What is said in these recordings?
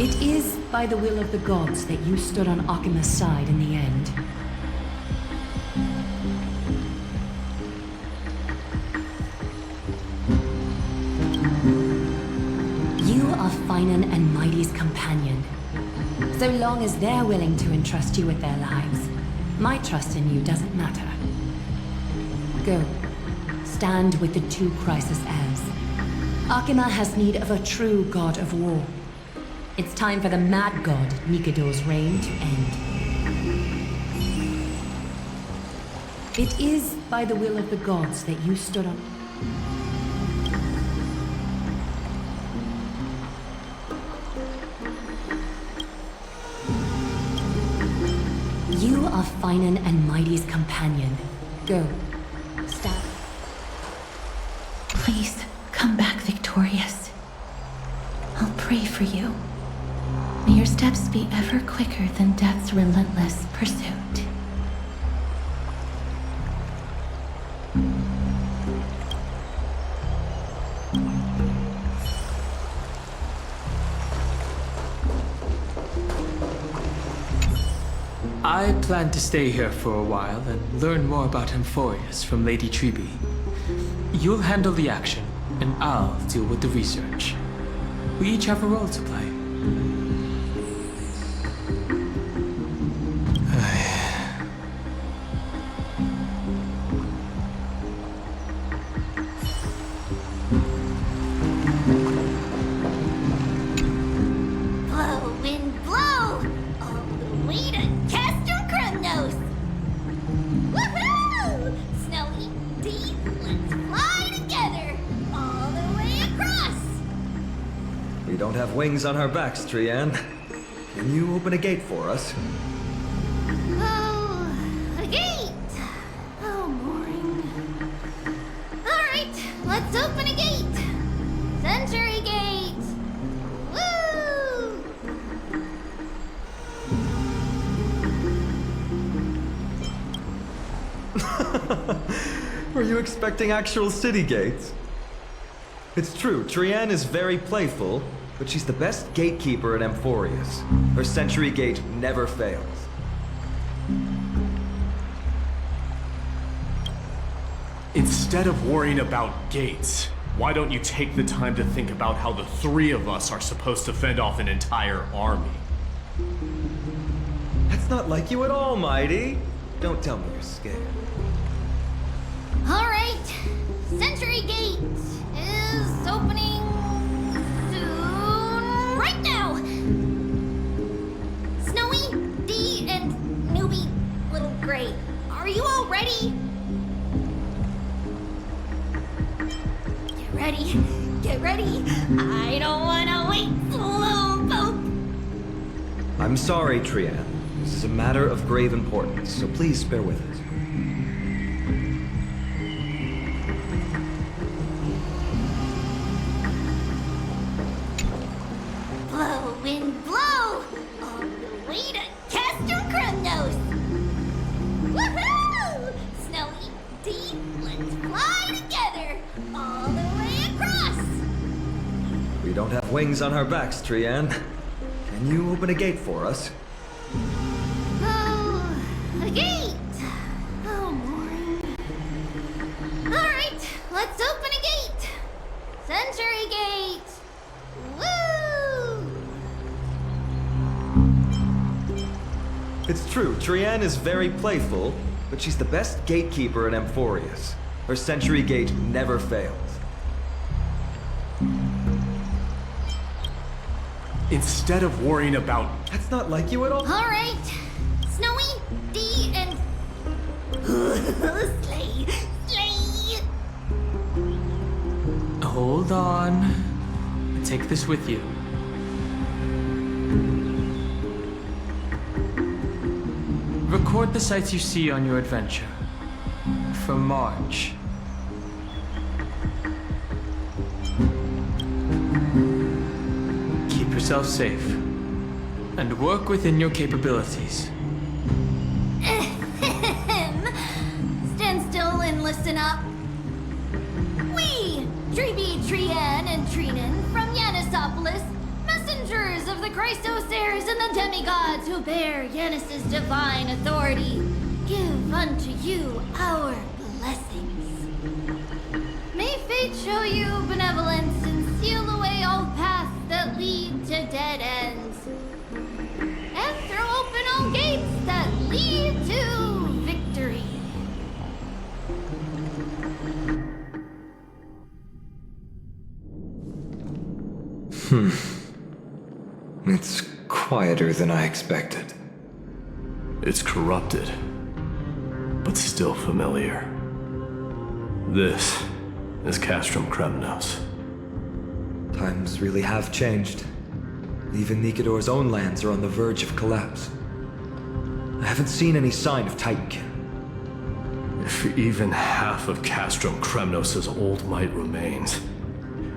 It is by the will of the gods that you stood on Akima's side in the end. You are Finan and Mighty's companion. So long as they're willing to entrust you with their lives, my trust in you doesn't matter. Go. Stand with the two Crisis heirs. Akima has need of a true god of war. It's time for the mad god Nikado's reign to end. It is by the will of the gods that you stood on... You are Finan and Mighty's companion. Go. Stand. Please, come back victorious. I'll pray for you. May your steps be ever quicker than death's relentless pursuit. I plan to stay here for a while and learn more about Amphoreus from Lady Tribi. You'll handle the action, and I'll deal with the research. We each have a role to play. Blow, wind, blow! All the way to Castle Krumnos! Woohoo! Snowy deep, let's fly together! All the way across! We don't have wings on our backs, Trian. Can you open a gate for us? Oh, a gate! Oh, boring. Alright, let's open a gate! Century Gate! Woo! Were you expecting actual city gates? It's true, Trian is very playful, but she's the best gatekeeper in Amphoreus. Her Century Gate never fails. Instead of worrying about gates, why don't you take the time to think about how the three of us are supposed to fend off an entire army? That's not like you at all, Mighty. Don't tell me you're scared. Alright, Century Gate is opening soon. Right now! Snowy, Dee, and Newbie Little Gray, are you all ready? Get ready, get ready. I don't wanna wait, Slowpoke. I'm sorry, Trian. This is a matter of grave importance, so please bear with us. Blow, wind, blow! All the way to Castle Krumnos! Woohoo! Snowy, deep, let's fly together! All the way across! We don't have wings on our backs, Trian. Can you open a gate for us? Oh, a gate! Oh, boring. Alright, let's open a gate! Century Gate! Woo! It's true, Trian is very playful, but she's the best gatekeeper in Amphoreus. Her Century Gate never fails. Instead of worrying about... That's not like you at all. Alright, Snowy, Dee, and... Slay! Slay! Hold on. Take this with you. Record the sights you see on your adventure. For March. Keep yourself safe. And work within your capabilities. Stand still and listen up. We, Tribi, Trian, and Trinan from Yanisopolis, messengers of the Chrysosers and the demigods who bear Yanis's divine authority, give unto you our blessings. May fate show you benevolence and seal away all paths that lead to dead ends. And throw open all gates that lead to victory. It's quieter than I expected. It's corrupted, but still familiar. This is Castrum Kremnos. Times really have changed. Even Nikedor's own lands are on the verge of collapse. I haven't seen any sign of Titankin. If even half of Castrum Kremnos' old might remains,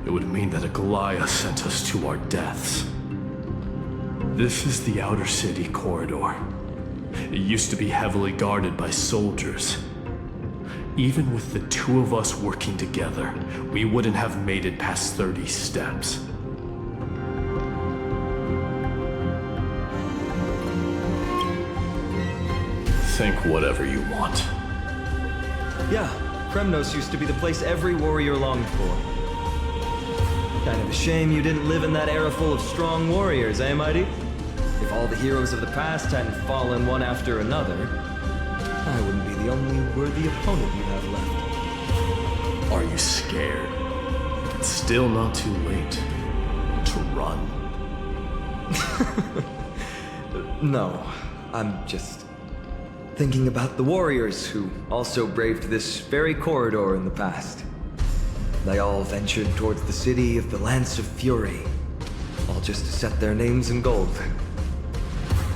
it would mean that a Goliath sent us to our deaths. This is the outer city corridor. It used to be heavily guarded by soldiers. Even with the two of us working together, we wouldn't have made it past 30 steps. Think whatever you want. Yeah, Kremnos used to be the place every warrior longed for. Kind of a shame you didn't live in that era full of strong warriors, eh, Mighty? If all the heroes of the past hadn't fallen one after another, I wouldn't be the only worthy opponent you have left. Are you scared? It's still not too late to run. No, I'm just thinking about the warriors who also braved this very corridor in the past. They all ventured towards the city of the Lance of Fury, all just to set their names in gold.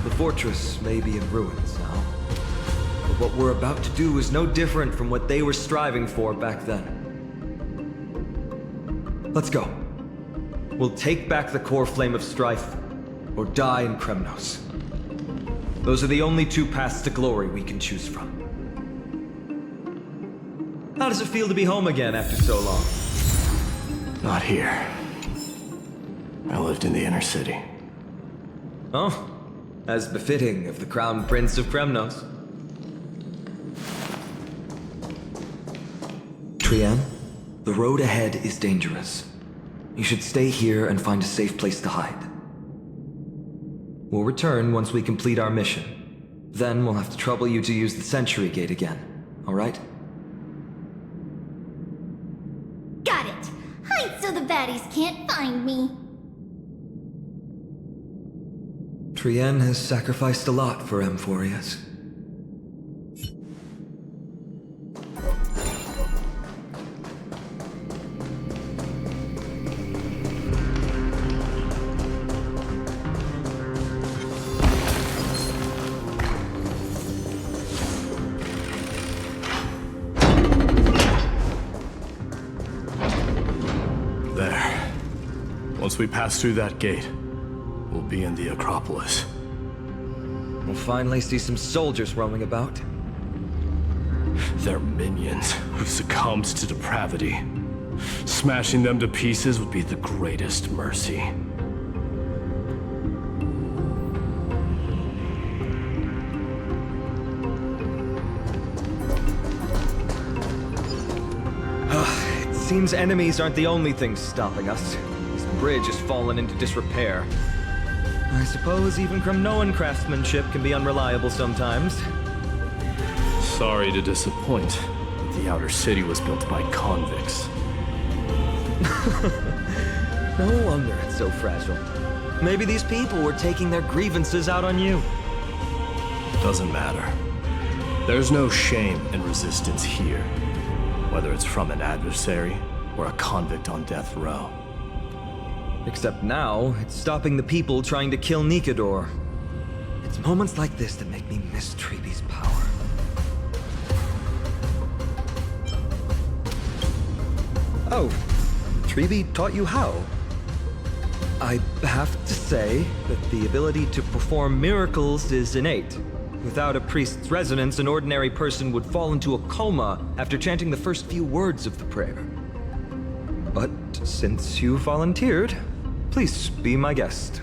The fortress may be in ruins now, but what we're about to do is no different from what they were striving for back then. Let's go. We'll take back the core flame of strife, or die in Kremnos. Those are the only two paths to glory we can choose from. How does it feel to be home again after so long? Not here. I lived in the inner city. Oh, as befitting of the Crown Prince of Kremnos. Trian, the road ahead is dangerous. You should stay here and find a safe place to hide. We'll return once we complete our mission. Then we'll have to trouble you to use the Sentry Gate again, all right? Got it! Hide so the baddies can't find me. Trian has sacrificed a lot for Amphoreus. There. Once we pass through that gate, we'll be in the Acropolis. We'll finally see some soldiers roaming about. They're minions who succumbed to depravity. Smashing them to pieces would be the greatest mercy. It seems enemies aren't the only things stopping us. This bridge has fallen into disrepair. I suppose even Kremnoan craftsmanship can be unreliable sometimes. Sorry to disappoint, but the outer city was built by convicts. No wonder it's so fragile. Maybe these people were taking their grievances out on you. Doesn't matter. There's no shame in resistance here, whether it's from an adversary or a convict on death row. Except now, it's stopping the people trying to kill Nikedor. It's moments like this that make me miss Treeby's power. Oh, Treeby taught you how? I have to say that the ability to perform miracles is innate. Without a priest's resonance, an ordinary person would fall into a coma after chanting the first few words of the prayer. But since you volunteered, please be my guest.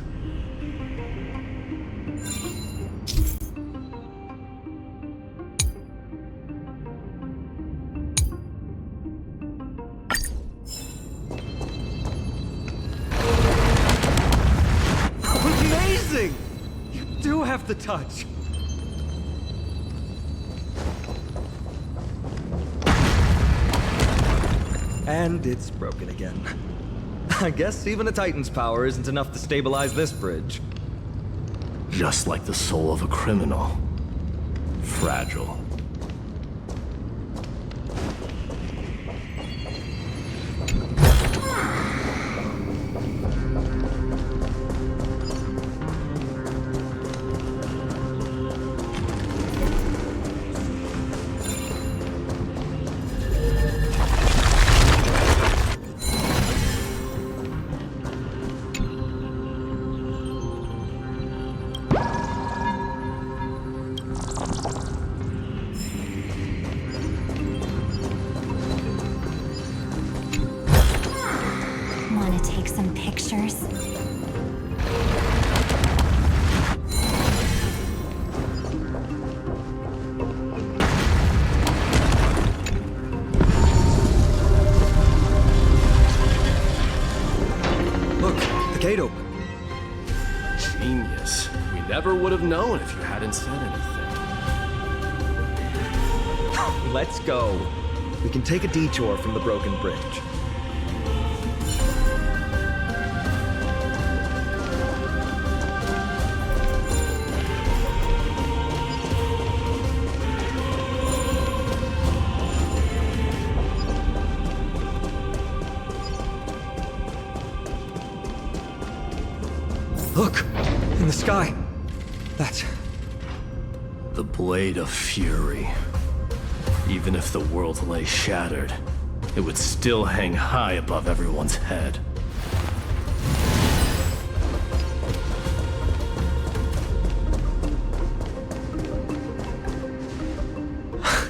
amazing! You do have the touch. And it's broken again. I guess even a Titan's power isn't enough to stabilize this bridge. Just like the soul of a criminal. Fragile. Want to take some pictures? Look, the gate open. Genius. We never would have known if you hadn't said anything. Let's go. We can take a detour from the broken bridge. Look, in the sky. That's... The Blade of Fury. Even if the world lay shattered, it would still hang high above everyone's head.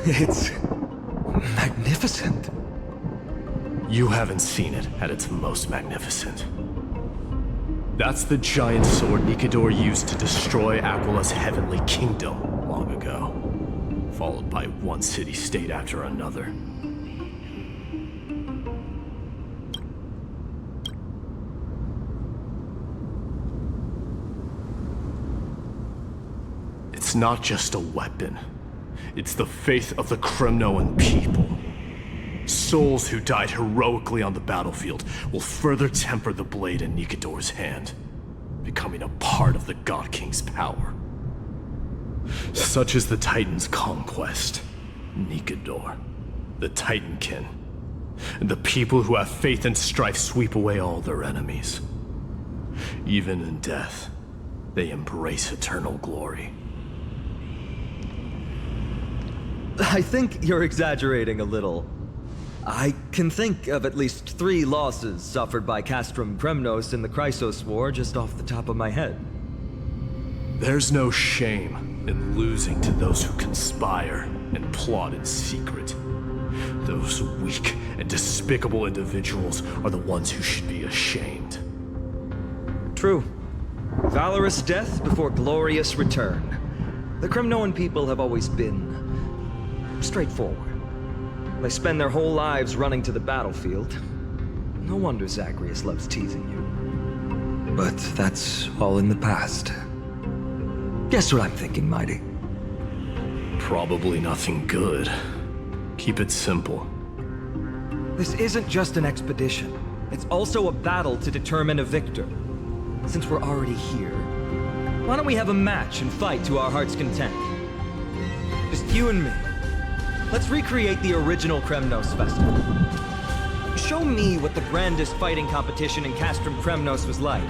It's... magnificent. You haven't seen it at its most magnificent. That's the giant sword Nikador used to destroy Aquila's heavenly kingdom long ago, followed by one city-state after another. It's not just a weapon. It's the faith of the Kremnoan people. Souls who died heroically on the battlefield will further temper the blade in Nikador's hand, becoming a part of the God King's power. Such is the Titan's conquest. Nikador, the Titankin, and the people who have faith and strife sweep away all their enemies. Even in death, they embrace eternal glory. I think you're exaggerating a little. I can think of at least 3 losses suffered by Castrum Kremnos in the Chrysos War just off the top of my head. There's no shame in losing to those who conspire and plot in secret. Those weak and despicable individuals are the ones who should be ashamed. True. Valorous death before glorious return. The Kremnoan people have always been straightforward. They spend their whole lives running to the battlefield. No wonder Zagreus loves teasing you. But that's all in the past. Guess what I'm thinking, Mighty? Probably nothing good. Keep it simple. This isn't just an expedition. It's also a battle to determine a victor. Since we're already here, why don't we have a match and fight to our heart's content? Just you and me. Let's recreate the original Kremnos festival. Show me what the grandest fighting competition in Castrum Kremnos was like.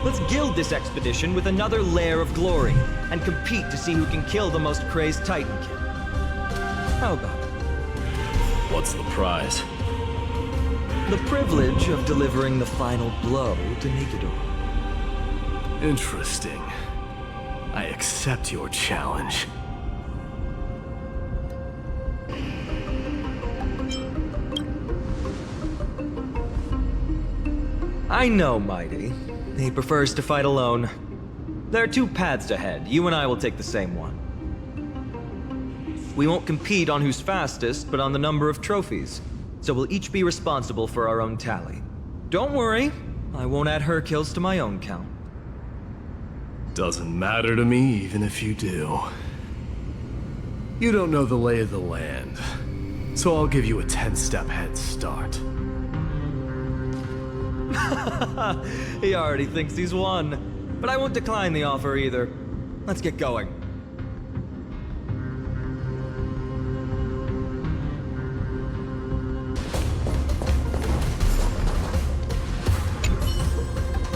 Let's gild this expedition with another layer of glory, and compete to see who can kill the most crazed Titankin. How about it? What's the prize? The privilege of delivering the final blow to Nikador. Interesting. I accept your challenge. I know, Mighty. He prefers to fight alone. There are 2 paths ahead. You and I will take the same one. We won't compete on who's fastest, but on the number of trophies. So we'll each be responsible for our own tally. Don't worry, I won't add her kills to my own count. Doesn't matter to me, even if you do. You don't know the lay of the land, so I'll give you a 10-step head start. He already thinks he's won. But I won't decline the offer either. Let's get going.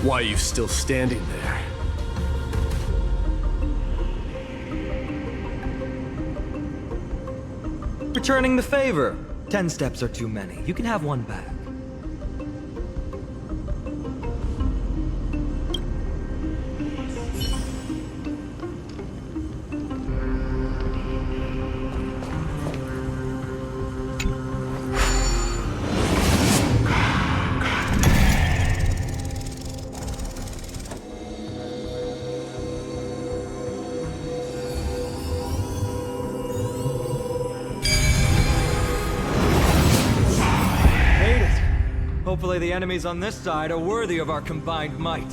Why are you still standing there? Returning the favor. 10 steps are too many. You can have one back. Hopefully the enemies on this side are worthy of our combined might.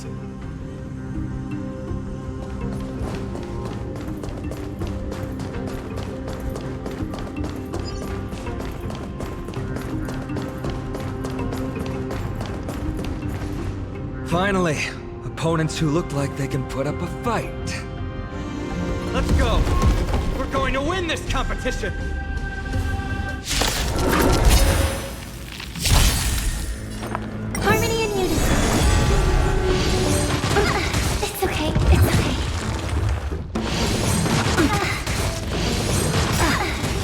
Finally, opponents who look like they can put up a fight. Let's go! We're going to win this competition! Harmony and unison. It's okay, it's okay.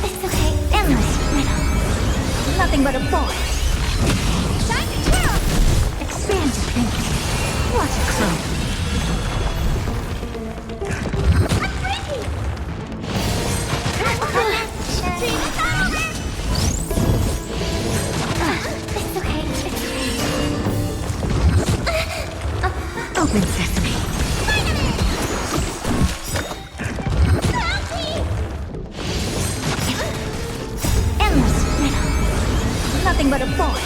It's okay, endless riddle. Nothing but a bore. Time to twirl! Expand your thinking. What a clue. I'm ready! It's okay, it's okay. Open sesame. Endless riddle. Nothing but a bore.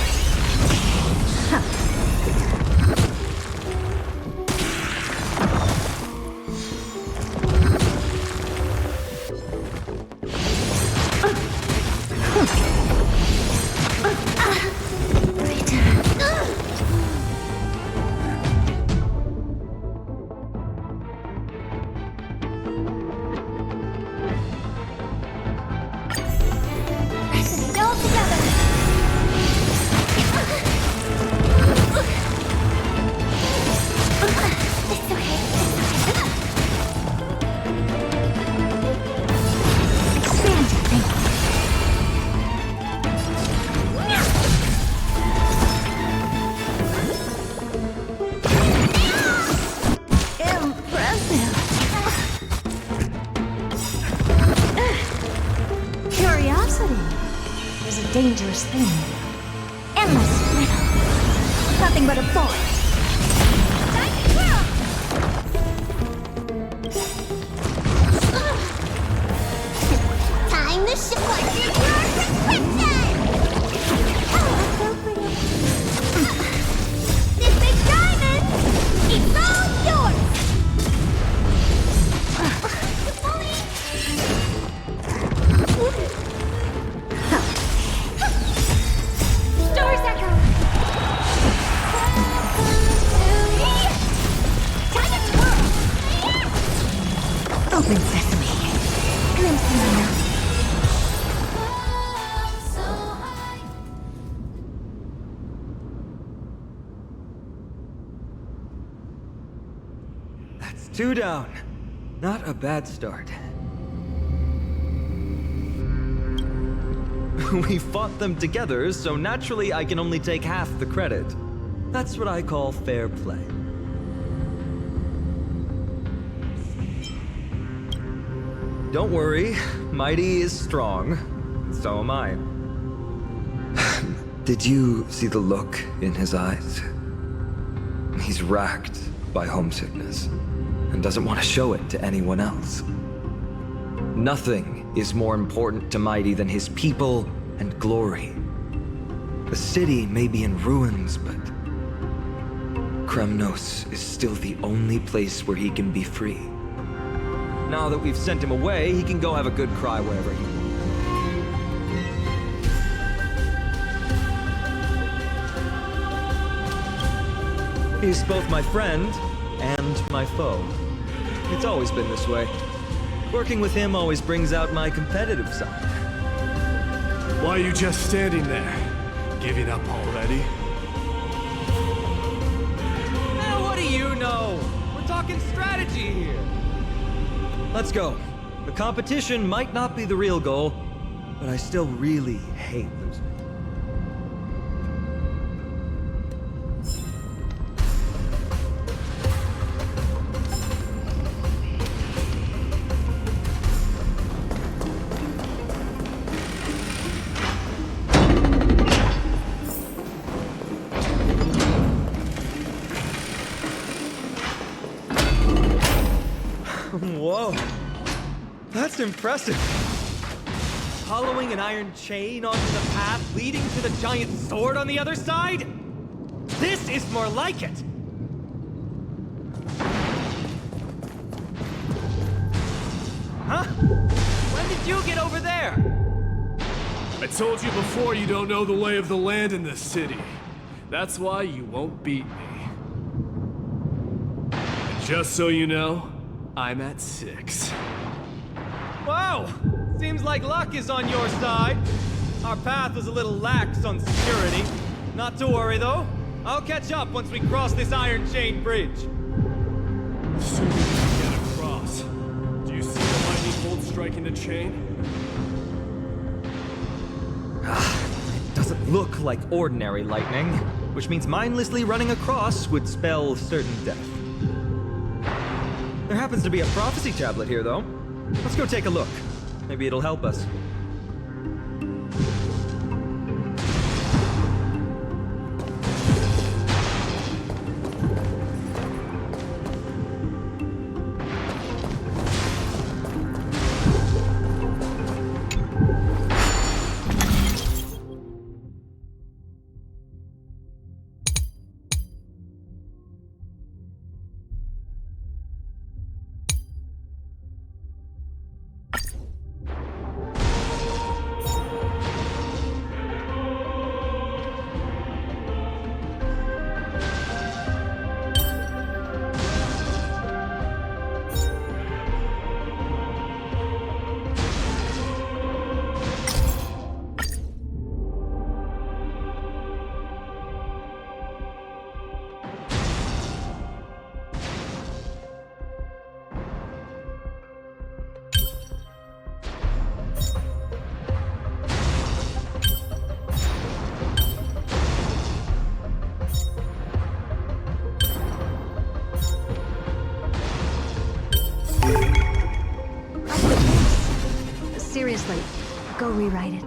Resonate all together. It's okay. Expand your thinking. Impressive. Curiosity is a dangerous thing. Endless riddle. Nothing but a bore. Time to twirl. Time to support your prescription. This big diamond, it's all yours. Stars echo. Time to twirl. Open sesame. Glimpsing the night. That's 2 down. Not a bad start. We fought them together, so naturally I can only take half the credit. That's what I call fair play. Don't worry, Mighty is strong. So am I. Did you see the look in his eyes? He's racked by homesickness and doesn't want to show it to anyone else. Nothing is more important to Mighty than his people and glory. The city may be in ruins, but Kremnos is still the only place where he can be free. Now that we've sent him away, he can go have a good cry wherever he wants. He's both my friend and my foe. It's always been this way. Working with him always brings out my competitive side. Why are you just standing there? Giving up already? Now, what do you know? We're talking strategy here. Let's go. The competition might not be the real goal, but I still really hate losing. Whoa, that's impressive. Hollowing an iron chain onto the path leading to the giant sword on the other side? This is more like it. Huh? When did you get over there? I told you before you don't know the lay of the land in this city. That's why you won't beat me. And just so you know, I'm at 6. Wow! Seems like luck is on your side. Our path was a little lax on security. Not to worry, though. I'll catch up once we cross this iron chain bridge. Soon as we get across. Do you see the lightning bolt striking the chain? It doesn't look like ordinary lightning, which means mindlessly running across would spell certain death. There happens to be a prophecy tablet here, though. Let's go take a look. Maybe it'll help us. Seriously, go rewrite it.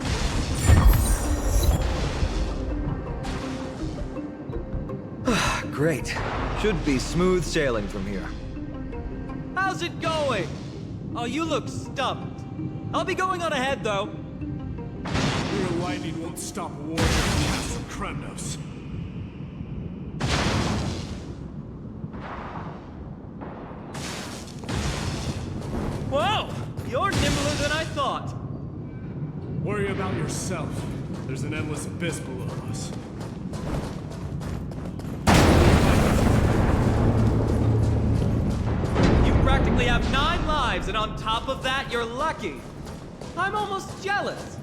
Great. Should be smooth sailing from here. How's it going? Oh, you look stumped. I'll be going on ahead, though. Your lightning won't stop a warrior from Castle Kremnos. Whoa! You're nimbler than I thought. Worry about yourself. There's an endless abyss below us. You practically have 9 lives, and on top of that, you're lucky. I'm almost jealous.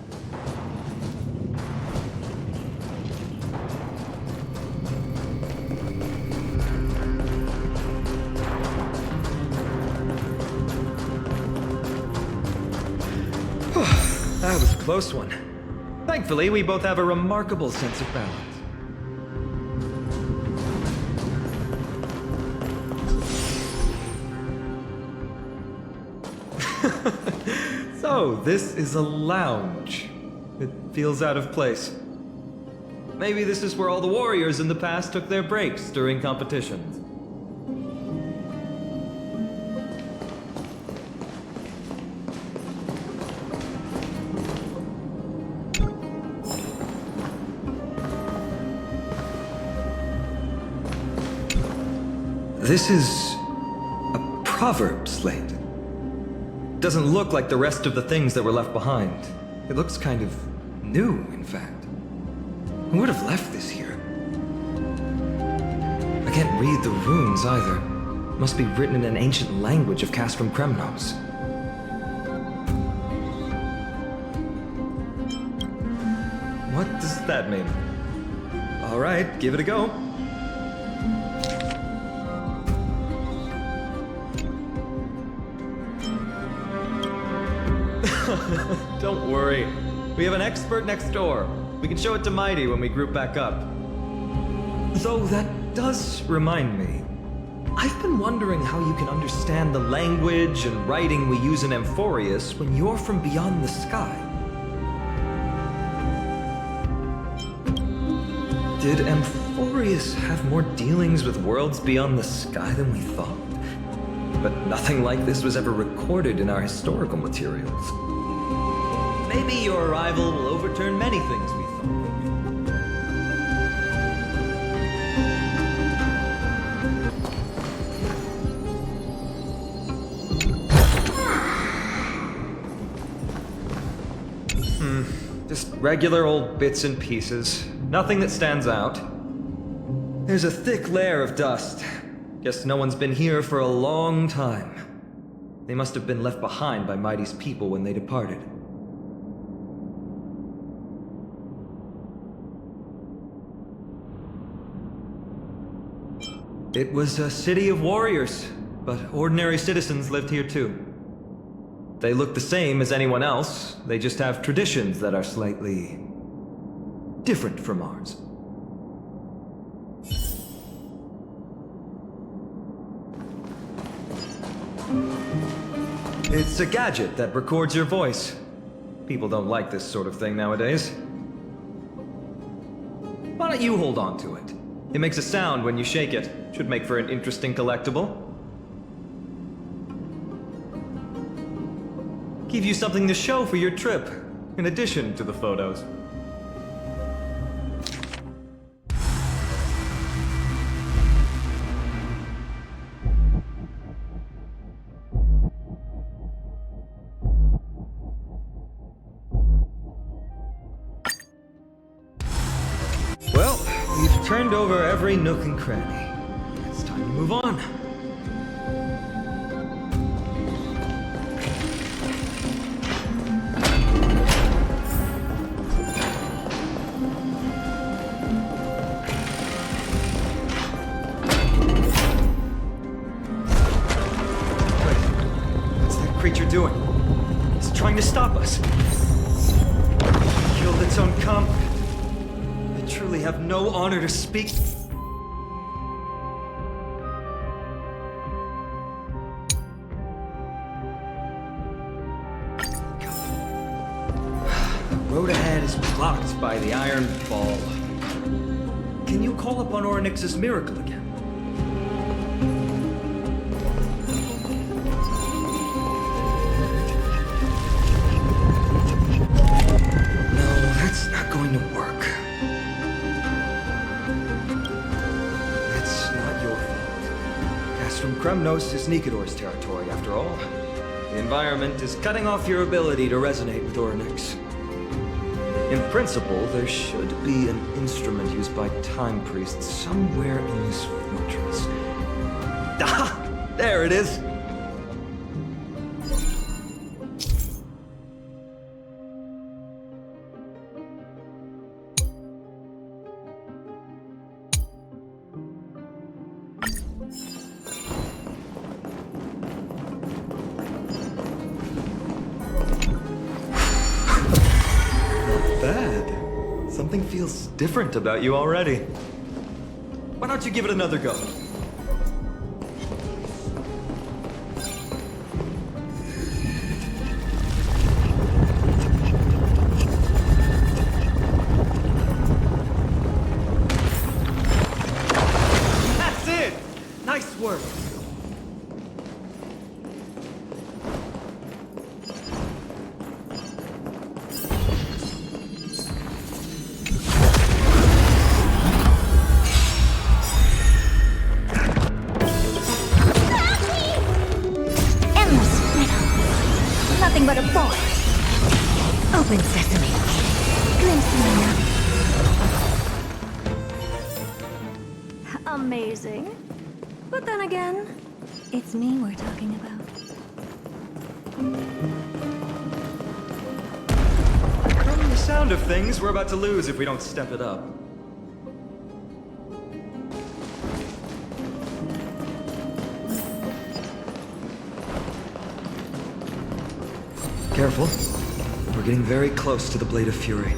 That was a close one. Thankfully, we both have a remarkable sense of balance. So, this is a lounge. It feels out of place. Maybe this is where all the warriors in the past took their breaks during competitions. This is a proverb slate. Doesn't look like the rest of the things that were left behind. It looks kind of new, in fact. Who would have left this here? I can't read the runes either. Must be written in an ancient language of Castrum Kremnos. What does that mean? All right, give it a go. Don't worry. We have an expert next door. We can show it to Mighty when we group back up. Though that does remind me. I've been wondering how you can understand the language and writing we use in Amphoreus when you're from beyond the sky. Did Amphoreus have more dealings with worlds beyond the sky than we thought? But nothing like this was ever recorded in our historical materials. Maybe your arrival will overturn many things we thought. Just regular old bits and pieces. Nothing that stands out. There's a thick layer of dust. Guess no one's been here for a long time. They must have been left behind by Mighty's people when they departed. It was a city of warriors, but ordinary citizens lived here too. They look the same as anyone else, they just have traditions that are slightly different from ours. It's a gadget that records your voice. People don't like this sort of thing nowadays. Why don't you hold on to it? It makes a sound when you shake it. Should make for an interesting collectible. Give you something to show for your trip, in addition to the photos. Well, we've turned over every nook and cranny. It's time to move on. Creature doing? It's trying to stop us. Killed its own comrade. They truly have no honor to speak. The road ahead is blocked by the Iron Ball. Can you call upon Ornyx's miracle again? Going to work. It's not your fault. Castrum Kremnos is Nikodor's territory, after all. The environment is cutting off your ability to resonate with Ornyx. In principle, there should be an instrument used by time priests somewhere in this fortress. Ah! There it is! Something feels different about you already. Why don't you give it another go? That's it! Nice work! but a boy. Open sesame. Glimpse me now. Amazing. But then again, it's me we're talking about. From the sound of things, we're about to lose if we don't step it up. Careful. We're getting very close to the Blade of Fury.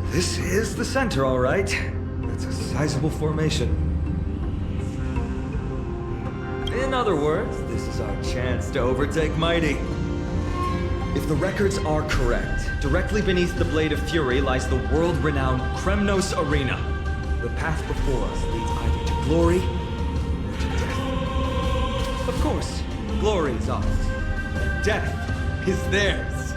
This is the center, all right. That's a sizable formation. In other words, this is our chance to overtake Mighty. If the records are correct, directly beneath the Blade of Fury lies the world-renowned Kremnos Arena. The path before us leads either to glory or to death. Of course, glory is ours, and death is theirs.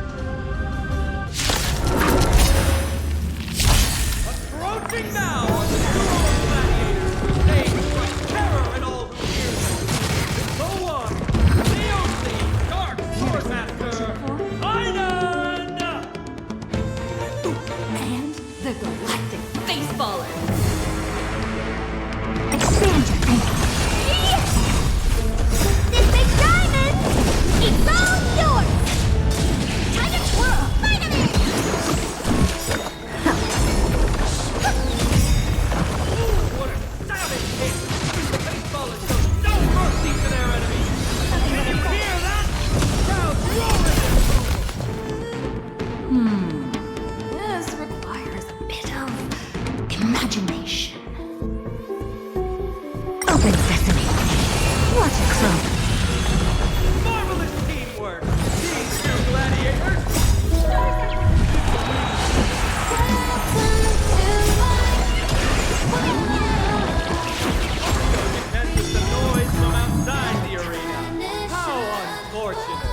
Approaching now are the duel of gladiators, which they strike terror in all who hear them. So on, the Dark Swordmaster, Einan! And the Galactic Faceballer. Expand your thinking. This big diamond! It's all yours! Time to twirl! Finally! What a savage hit! The baseballers show no mercy to their enemies! Can you hear that? Crowd roaring! This requires a bit of imagination. Open sesame. What a crumb. Marvelous teamwork! These two gladiators! Content with the noise from outside the arena. How unfortunate!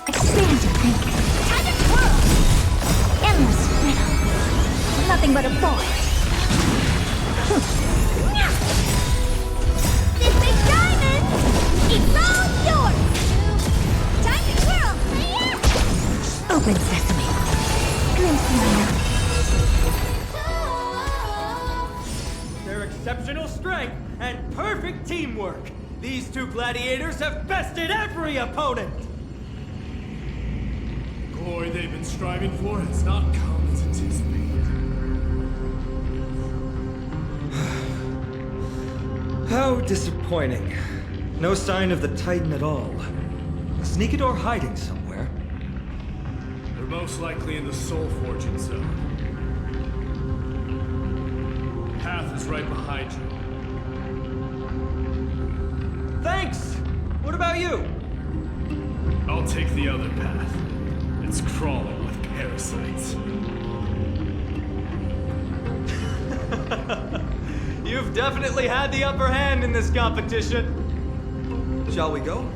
Expand your thinking. Time to twirl! Endless freedom. Nothing but a boy. This big diamond! It's all yours! Time to twirl! Open sesame. Glimpse me now. Their exceptional strength and perfect teamwork! These two gladiators have bested every opponent! Glory they've been striving for has not come as anticipated. How disappointing. No sign of the Titan at all. A sneakador hiding somewhere. They're most likely in the Soul Forging zone. Path is right behind you. Thanks! What about you? I'll take the other path. It's crawling with parasites. You've definitely had the upper hand in this competition. Shall we go?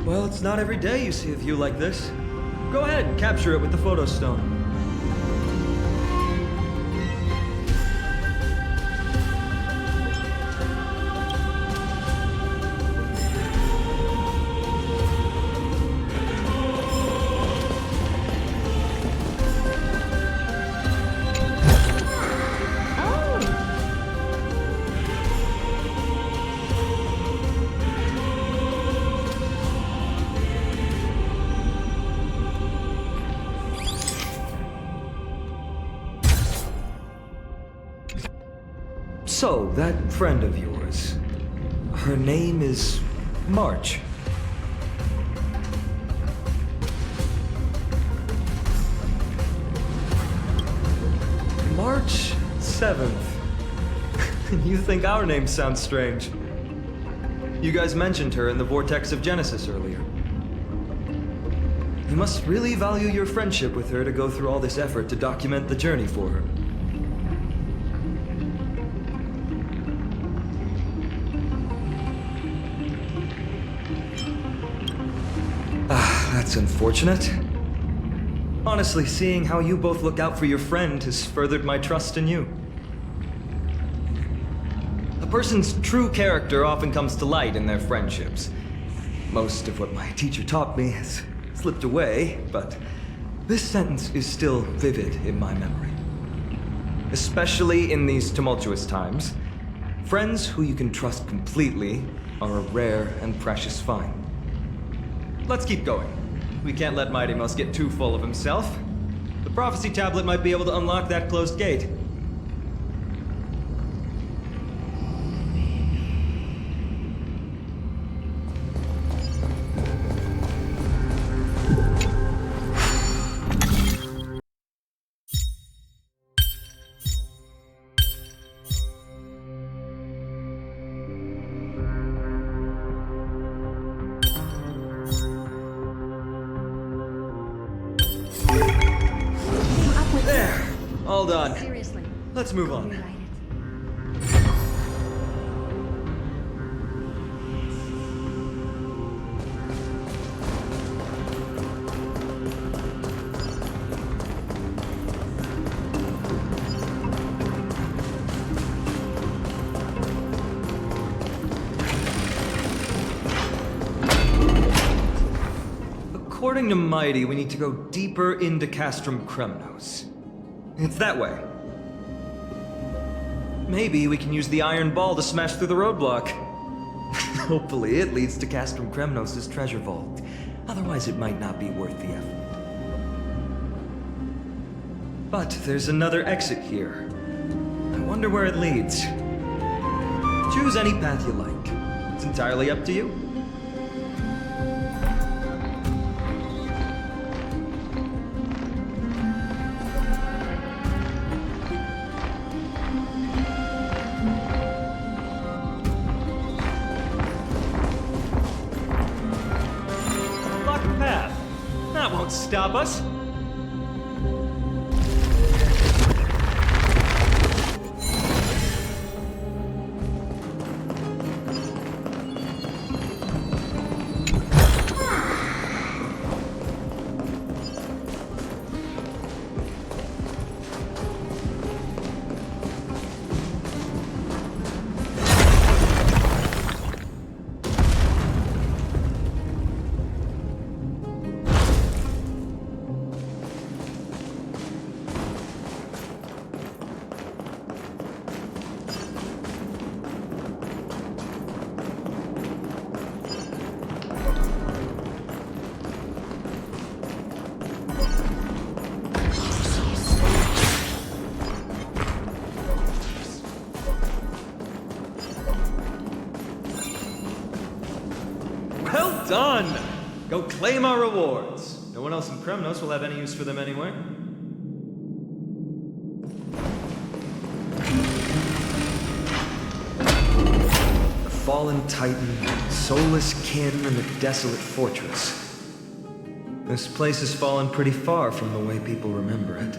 Well, it's not every day you see a view like this. Go ahead and capture it with the photo stone. So, that friend of yours, her name is March. March 7th. You think our name sounds strange? You guys mentioned her in the Vortex of Genesis earlier. You must really value your friendship with her to go through all this effort to document the journey for her. It's unfortunate. Honestly, seeing how you both look out for your friend has furthered my trust in you. A person's true character often comes to light in their friendships. Most of what my teacher taught me has slipped away, but this sentence is still vivid in my memory. Especially in these tumultuous times, friends who you can trust completely are a rare and precious find. Let's keep going. We can't let Mighty Mouse get too full of himself. The prophecy tablet might be able to unlock that closed gate. There! All done. Seriously. Let's move on. Rewrite it. According to Mighty, we need to go deeper into Castrum Kremnos. It's that way. Maybe we can use the iron ball to smash through the roadblock. Hopefully it leads to Castrum Kremnos' treasure vault. Otherwise it might not be worth the effort. But there's another exit here. I wonder where it leads. Choose any path you like. It's entirely up to you. Locked path. That won't stop us. Well done! Go claim our rewards. No one else in Kremnos will have any use for them anyway. The fallen titan, soulless kin, and the desolate fortress. This place has fallen pretty far from the way people remember it.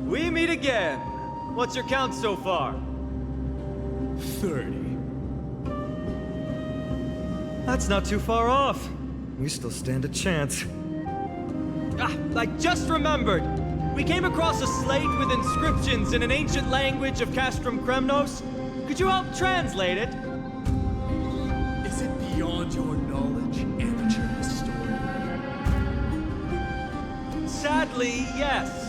We meet again. What's your count so far? 30. That's not too far off. We still stand a chance. Ah, I just remembered! We came across a slate with inscriptions in an ancient language of Castrum Kremnos. Could you help translate it? Is it beyond your knowledge, amateur historian? Sadly, yes.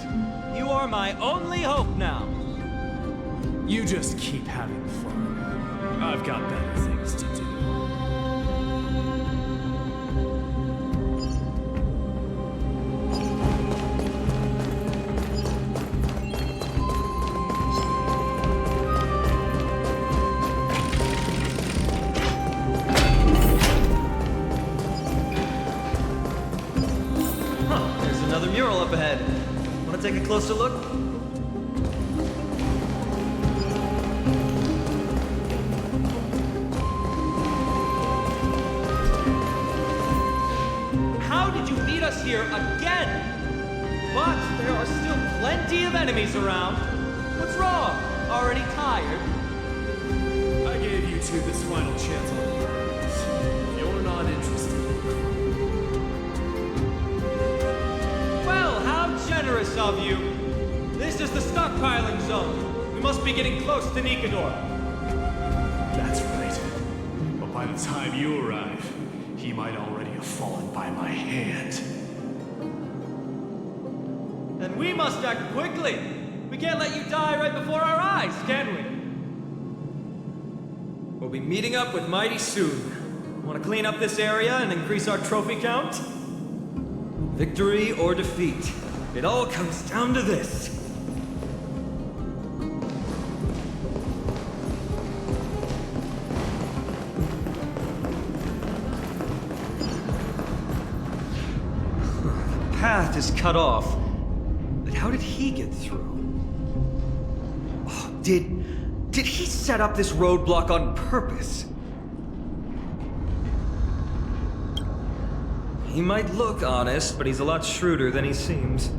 You are my only hope now. You just keep having fun. I've got better things to do. Huh, there's another mural up ahead. Want to take a closer look? How did you meet us here again? but there are still plenty of enemies around. What's wrong? Already tired? I gave you two this final chance on purpose. If you're not interested. Well, how generous of you. This is the stockpiling zone. We must be getting close to Nikador. That's right. But by the time you arrive, he might already have fallen by my hand. Then we must act quickly. We can't let you die right before our eyes, can we? We'll be meeting up with Mighty soon. Want to clean up this area and increase our trophy count? Victory or defeat. It all comes down to this. The path is cut off. But how did he get through? Oh, did he set up this roadblock on purpose? He might look honest, but he's a lot shrewder than he seems.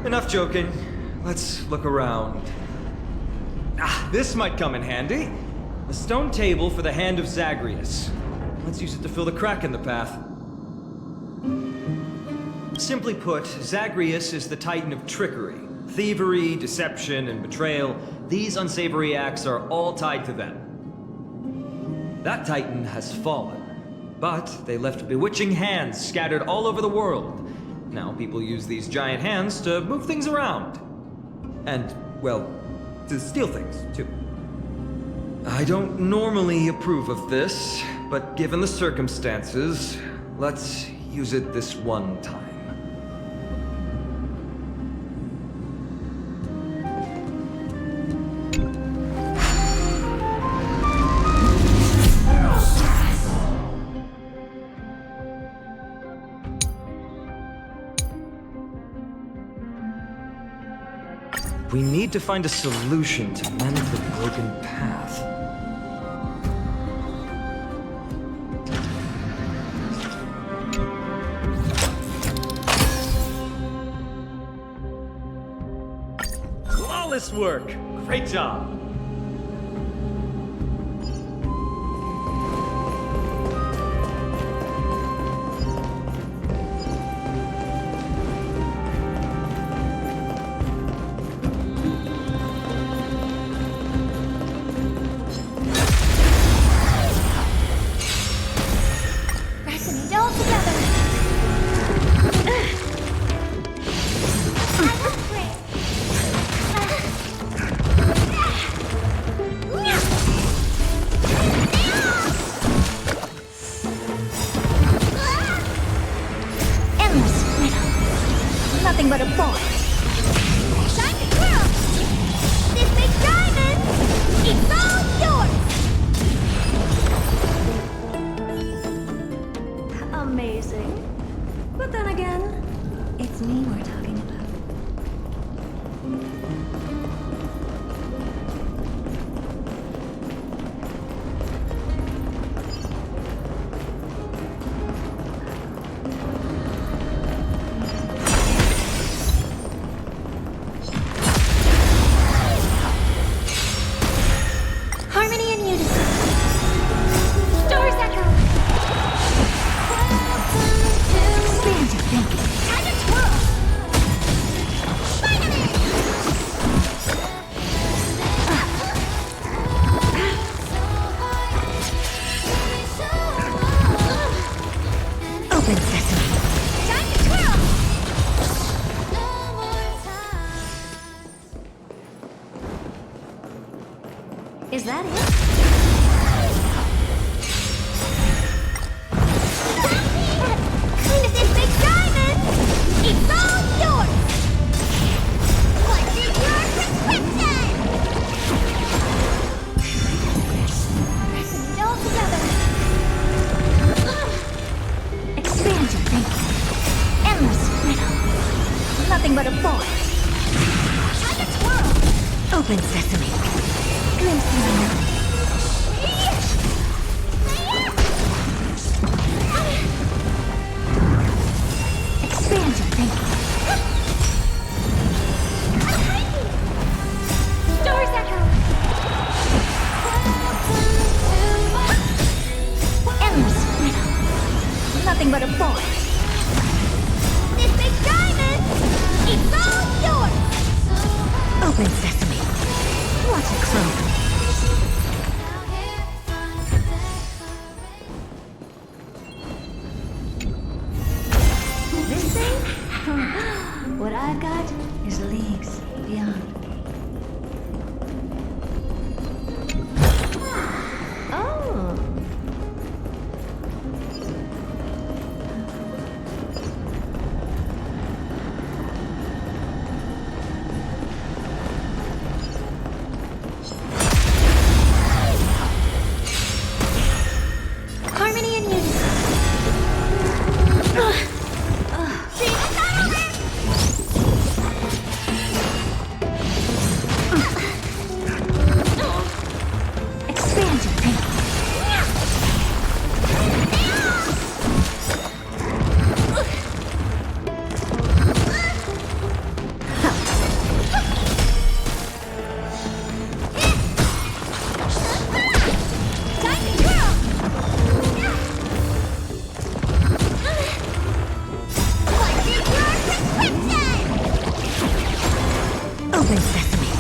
Enough joking. Let's look around. Ah, this might come in handy. A stone table for the Hand of Zagreus. Let's use it to fill the crack in the path. Simply put, Zagreus is the titan of trickery. Thievery, deception, and betrayal. These unsavory acts are all tied to them. That titan has fallen. But they left bewitching hands scattered all over the world. Now people use these giant hands to move things around. And, well, to steal things, too. I don't normally approve of this, but given the circumstances, let's use it this one time. We need to find a solution to mend the broken path. Flawless work! Great job! Nothing but a ball. Time to twirl! This big diamond! It's all yours! Amazing. But then again, it's me we're talking about. Harmony and unity. Stars echo. Expand your thinking. Time to twirl! Finally! Open sesame. Time to twirl! Is that it? Clean this big diamond! It's all yours! What is your prescription? Pressing it all together. Expand your thinking. Endless riddle. Nothing but a ball. Time to twirl! Open sesame. Glimpse the unknown. Expand your thinking. This big diamond! It's all yours! Open sesame. Watch it close. This thing? What I've got is leagues beyond. Oh. Harmony and unity. Expand your thinking. Time to curl! What's your prescription? Open sesame.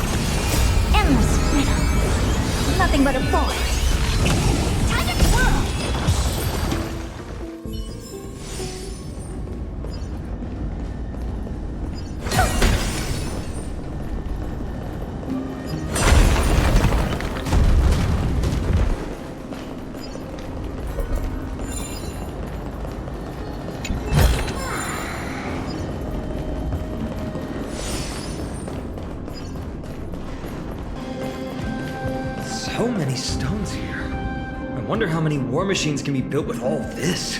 Endless riddle. Nothing but a force. Time to twirl! So many stones here. I wonder how many war machines can be built with all this.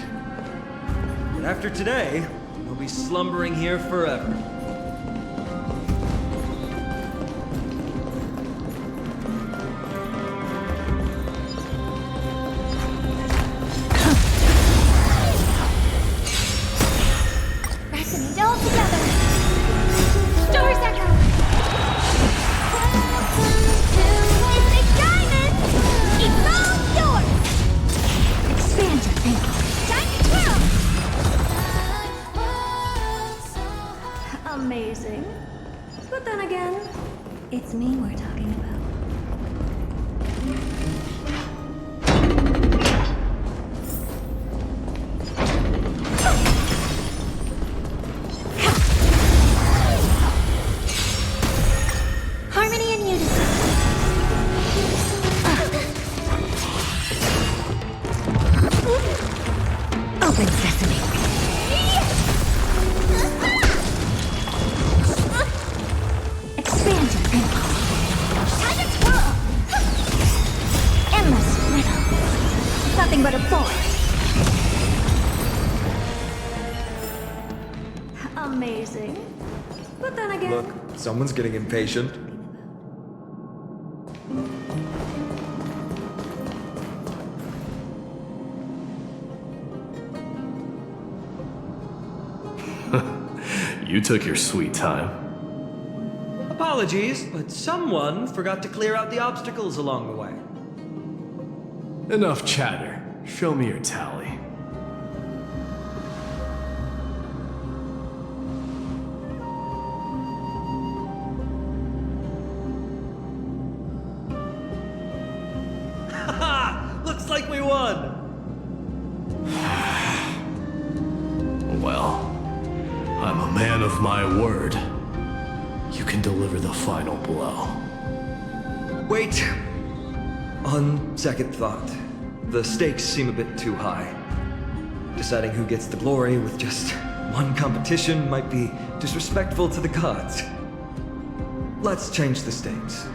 But after today, we'll be slumbering here forever. Resonate all together. Stars echo. This big diamond! It's all yours! Expand your thinking. Time to twirl! Amazing. But then again, it's me we're talking about. Harmony and unity. Open sesame. Expand your thinking. Time to twirl. Endless riddle. Nothing but a force. Amazing. But then again. Look, someone's getting impatient. You took your sweet time. Apologies, but someone forgot to clear out the obstacles along the way. Enough chatter. Show me your tally. Haha! Looks like we won! Well, I'm a man of my word. You can deliver the final blow. Wait. On second thought, the stakes seem a bit too high. Deciding who gets the glory with just one competition might be disrespectful to the gods. Let's change the stakes.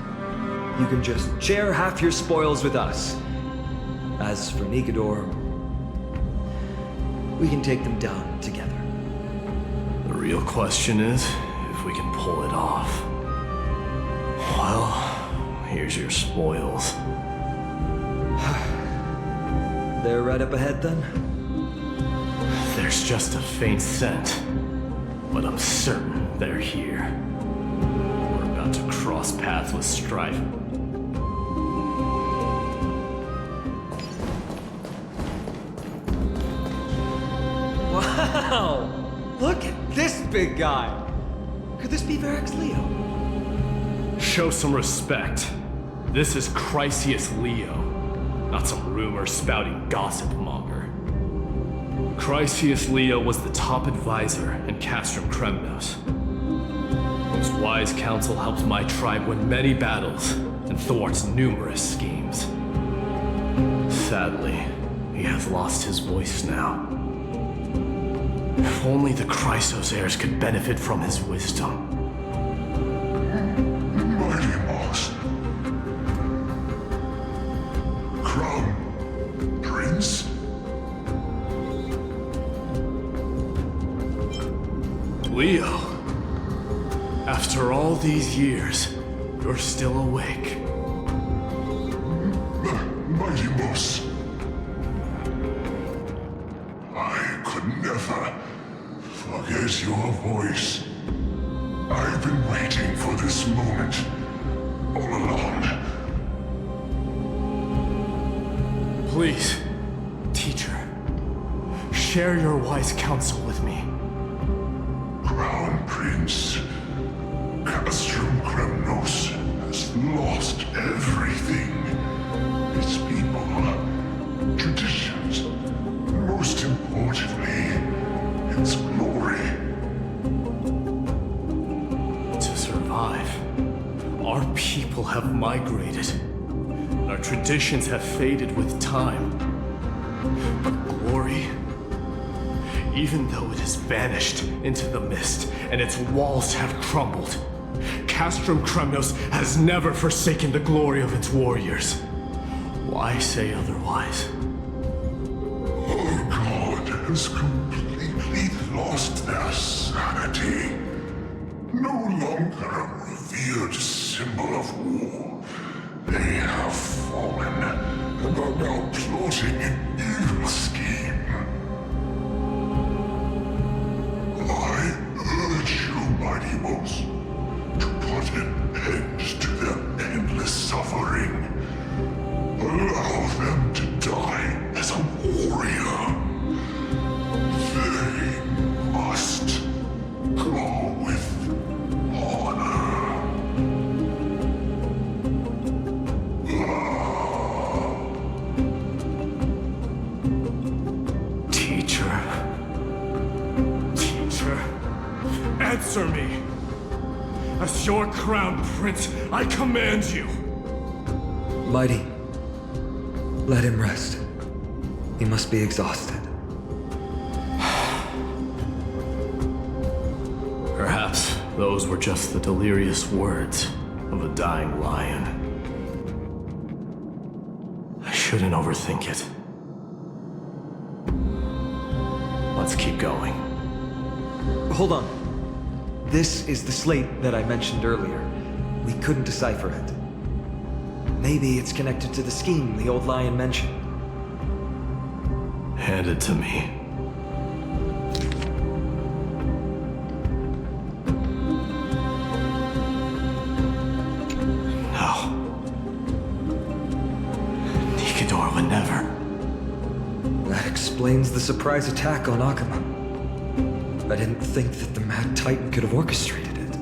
You can just share half your spoils with us. As for Nigador, we can take them down together. The real question is if we can pull it off. Well, here's your spoils. They're right up ahead then? There's just a faint scent, but I'm certain they're here. We're about to cross paths with strife. Wow! Wow! Look at this big guy! Could this be Varric's Leo? Show some respect. This is Chrysius Leo, not some rumor-spouting gossip monger. Chrysius Leo was the top advisor in Castrum Kremnos. His wise counsel helped my tribe win many battles and thwart numerous schemes. Sadly, he has lost his voice now. If only the Chrysos heirs could benefit from his wisdom. Mighty Moss. Crown Prince? Leo, after all these years, you're still awake. Mighty Moss. I could never forget your voice. I've been waiting for this moment all along. Please, teacher, share your wise counsel with me. Crown Prince, Castrum Kremnos has lost everything. Its people, traditions, and most importantly, its glory. To survive, our people have migrated. Our traditions have faded with time. But glory, even though it has vanished into the mist and its walls have crumbled, Castrum Kremnos has never forsaken the glory of its warriors. Why say otherwise? Our god has completely lost their sanity. No longer a revered symbol of war. They have fallen and are now plotting an evil scheme. I urge you, Mighty Moss, to put an end to their endless suffering. Allow them to die as a warrior. They must go with honor. Teacher, answer me. As your crown prince, I command you. Mighty, let him rest. He must be exhausted. Perhaps those were just the delirious words of a dying lion. I shouldn't overthink it. Let's keep going. Hold on. This is the slate that I mentioned earlier. We couldn't decipher it. Maybe it's connected to the scheme the old lion mentioned. Hand it to me. No. Nikador would never. That explains the surprise attack on Akama. I didn't think that the Mad Titan could have orchestrated it.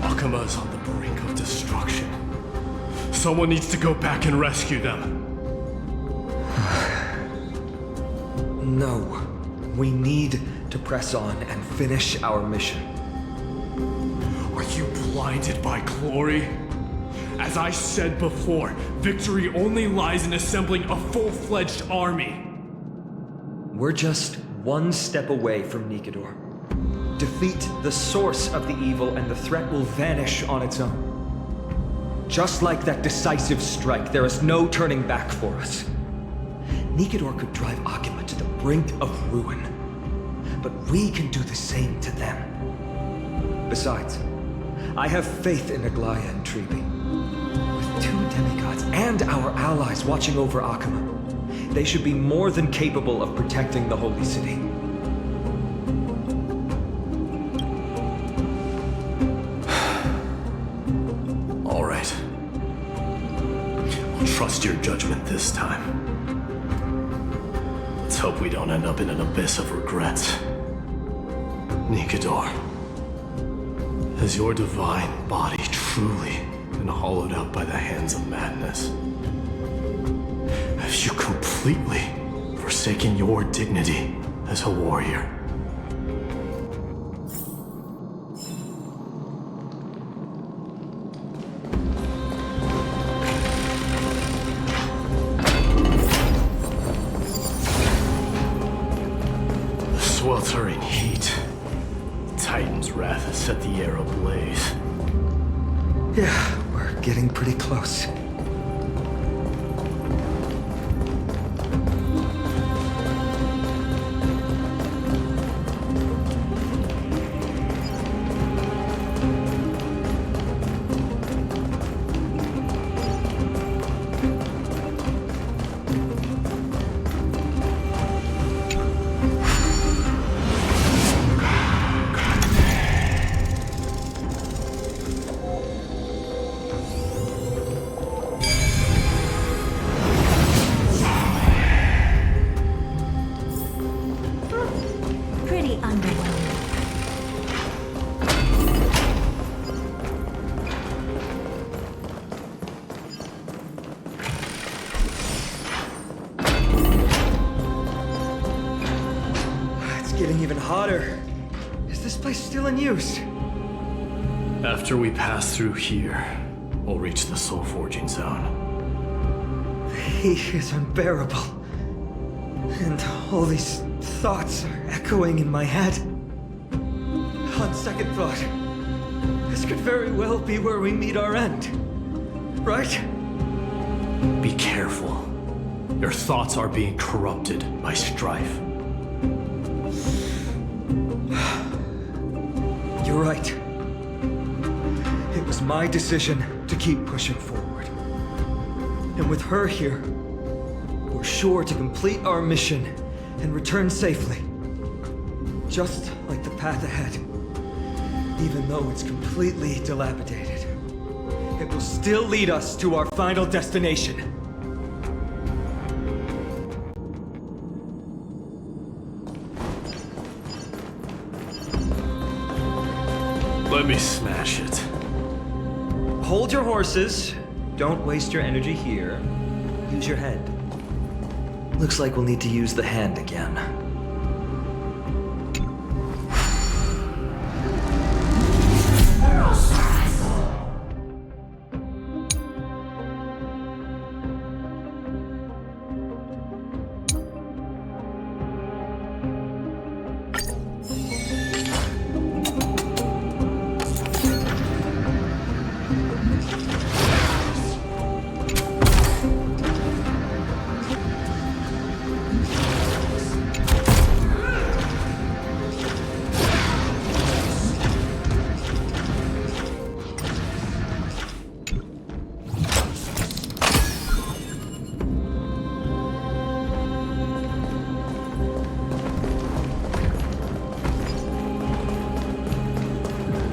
Akama is on the brink of destruction. Someone needs to go back and rescue them. No. We need to press on and finish our mission. Are you blinded by glory? As I said before, victory only lies in assembling a full-fledged army. We're just one step away from Nikador. Defeat the source of the evil and the threat will vanish on its own. Just like that decisive strike, there is no turning back for us. Nikador could drive Akama to the brink of ruin, but we can do the same to them. Besides, I have faith in Aglaya and Tribi. With two demigods and our allies watching over Akama, they should be more than capable of protecting the Holy City. All right. I'll trust your judgment this time. Let's hope we don't end up in an abyss of regrets. Nikador, has your divine body truly been hollowed out by the hands of madness? Have you completely forsaken your dignity as a warrior? The sweltering heat. Titan's wrath has set the air ablaze. Yeah, we're getting pretty close. Pretty underwhelming. It's getting even hotter. Is this place still in use? After we pass through here, we'll reach the soul forging zone. The heat is unbearable. And all these thoughts are echoing in my head. On second thought, this could very well be where we meet our end. Right? Be careful. Your thoughts are being corrupted by strife. You're right. It was my decision to keep pushing forward. And with her here, we're sure to complete our mission and return safely. Just like the path ahead. Even though it's completely dilapidated, it will still lead us to our final destination. Let me smash it. Hold your horses. Don't waste your energy here. Use your head. Looks like we'll need to use the hand again.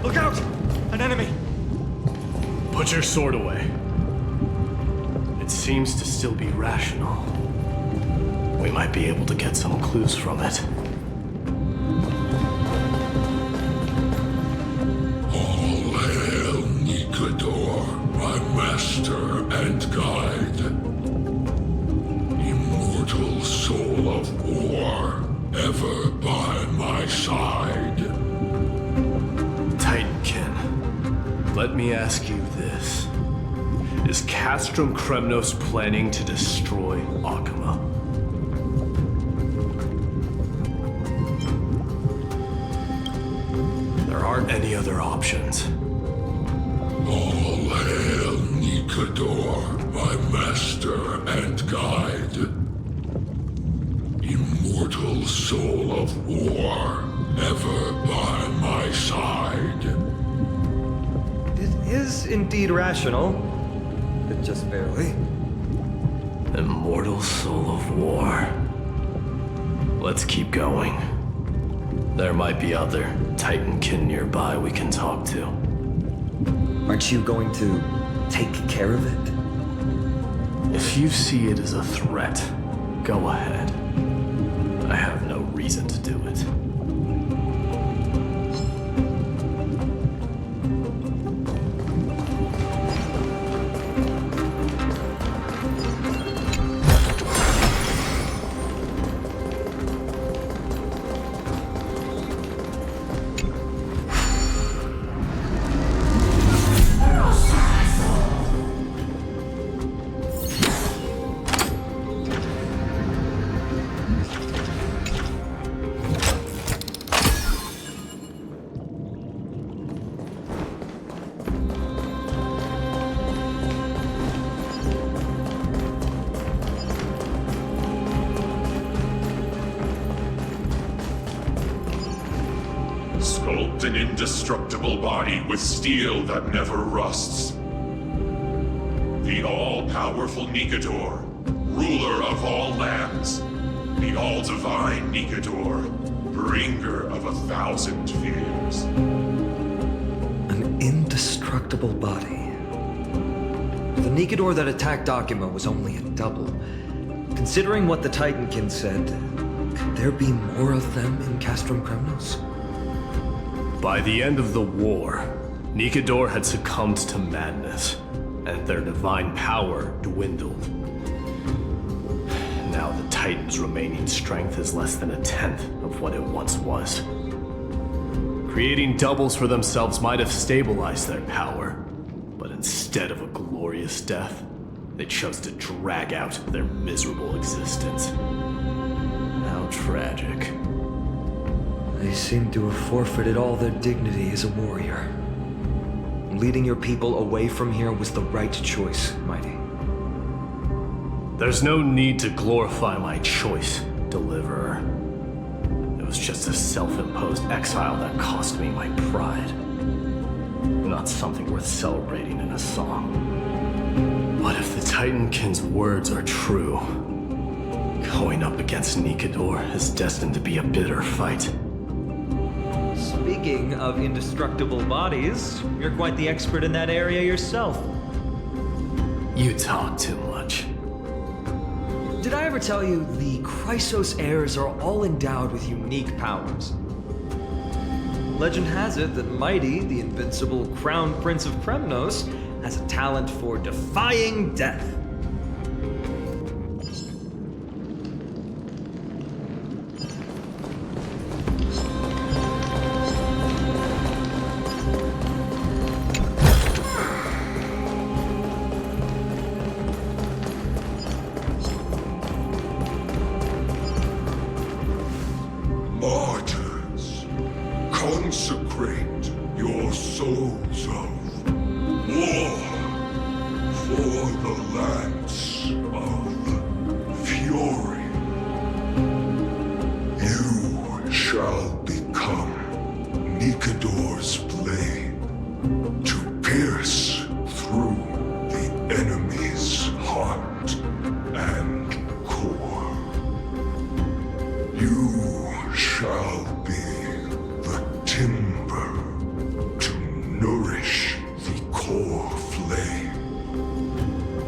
Look out! An enemy! Put your sword away. It seems to still be rational. We might be able to get some clues from it. All hail Nikador, my master and guide. Immortal soul of war, ever by my side. Titankin, let me ask you this. Is Castrum Kremnos planning to destroy Akama? There aren't any other options. All hail Nikador, my master and guide. Immortal soul of war, ever by my side. It is indeed rational, but just barely. Immortal soul of war. Let's keep going. There might be other Titankin nearby we can talk to. Aren't you going to take care of it? If you see it as a threat, go ahead. I have no reason to do it. Sculpt an indestructible body with steel that never rusts. The all-powerful Nikador, ruler of all lands. The all-divine Nikador, bringer of 1,000 fears. An indestructible body. The Nikador that attacked Akima was only a double. Considering what the Titankin said, could there be more of them in Castrum Kremnos? By the end of the war, Nikador had succumbed to madness, and their divine power dwindled. Now the Titan's remaining strength is less than 1/10 of what it once was. Creating doubles for themselves might have stabilized their power, but instead of a glorious death, they chose to drag out their miserable existence. How tragic. They seem to have forfeited all their dignity as a warrior. Leading your people away from here was the right choice, Mighty. There's no need to glorify my choice, Deliverer. It was just a self-imposed exile that cost me my pride. Not something worth celebrating in a song. What if the Titankin's words are true? Going up against Nikador is destined to be a bitter fight. Speaking of indestructible bodies, you're quite the expert in that area yourself. You talk too much. Did I ever tell you the Chrysos heirs are all endowed with unique powers? Legend has it that Mighty, the invincible Crown Prince of Kremnos, has a talent for defying death. Martyrs, consecrate your souls of war for the lance of fury. You shall become Nikador's blade to pierce through the enemy's heart and core. You shall be the timber to nourish the core flame,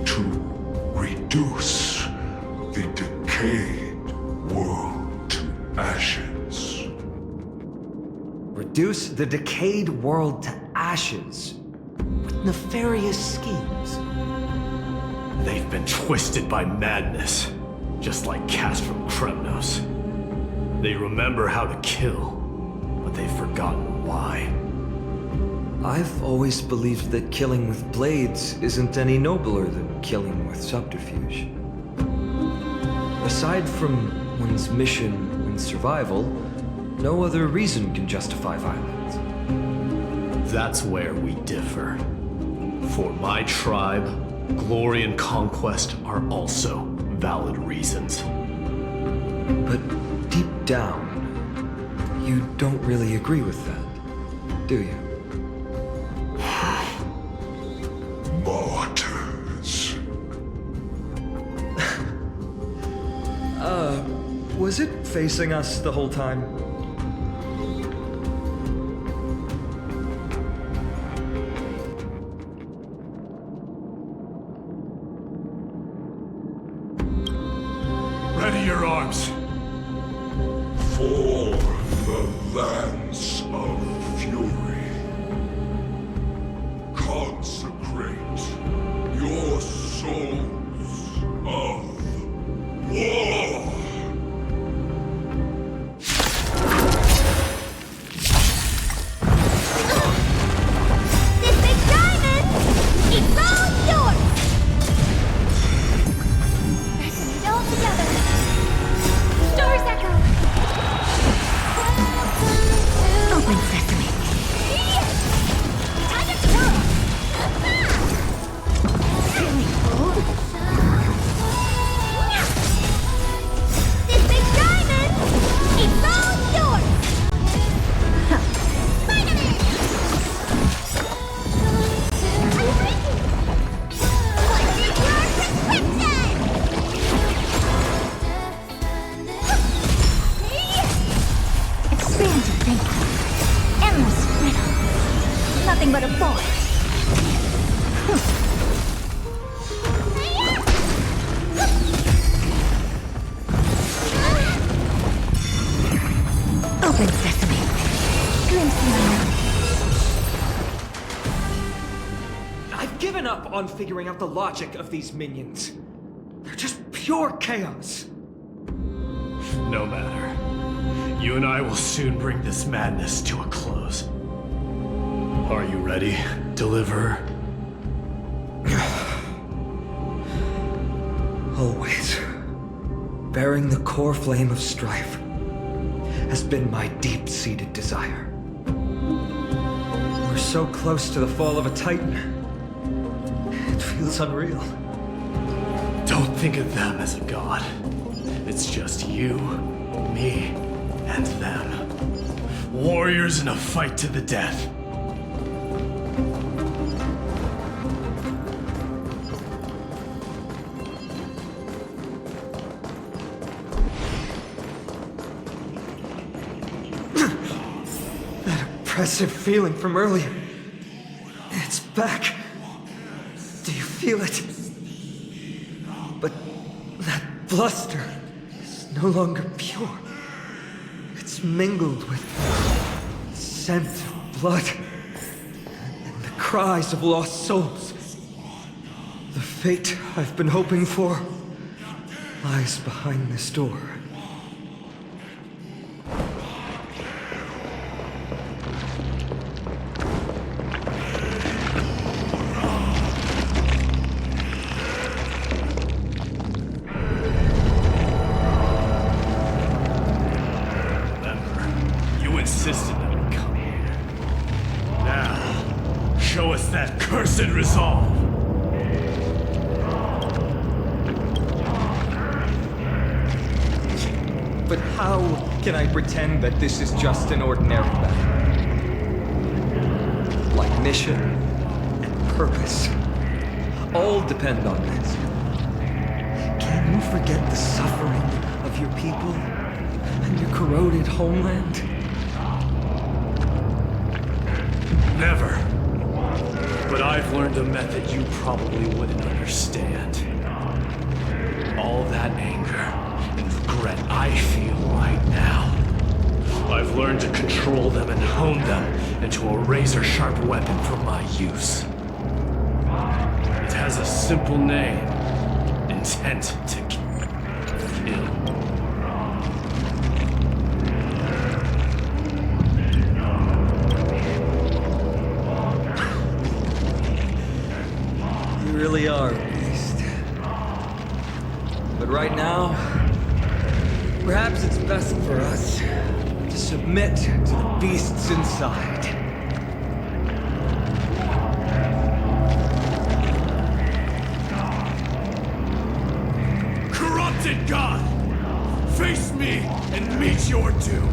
to reduce the decayed world to ashes. Reduce the decayed world to ashes with nefarious schemes. They've been twisted by madness, just like Castrum Kremnos. They remember how to kill, but they've forgotten why. I've always believed that killing with blades isn't any nobler than killing with subterfuge. Aside from one's mission and survival, no other reason can justify violence. That's where we differ. For my tribe, glory and conquest are also valid reasons. But deep down, you don't really agree with that, do you? Martyrs. Was it facing us the whole time? Ready your arms. For the lance of fury, consecrate your souls of war. This big diamond, it's all yours! Resonate all together. Stars echo. Open sesame. Time to twirl. Feeling bold? This big diamond, it's all yours! Spider-Man! What's your prescription? Expand your thinking. Endless freedom. Nothing but a ball. Open sesame. Glimpse me. I've given up on figuring out the logic of these minions. They're just pure chaos. No matter. You and I will soon bring this madness to a close. Are you ready, Deliverer? Always. Bearing the core flame of strife has been my deep-seated desire. We're so close to the fall of a titan. It feels unreal. Don't think of them as a god. It's just you, me, and them. Warriors in a fight to the death. That oppressive feeling from earlier. It's back. Do you feel it? But that bluster is no longer pure. It's mingled with scent of blood and the cries of lost souls. The fate I've been hoping for lies behind this door. Insisted that we come here. Now, show us that cursed resolve. But how can I pretend that this is just an ordinary battle? Like mission and purpose all depend on this. Can you forget the suffering of your people and your corroded homeland? Never. But I've learned a method you probably wouldn't understand. All that anger and regret I feel right now. I've learned to control them and hone them into a razor-sharp weapon for my use. It has a simple name. Intent to kill. You really are a beast. But right now, perhaps it's best for us to submit to the beasts inside. Corrupted God! Face me and meet your doom!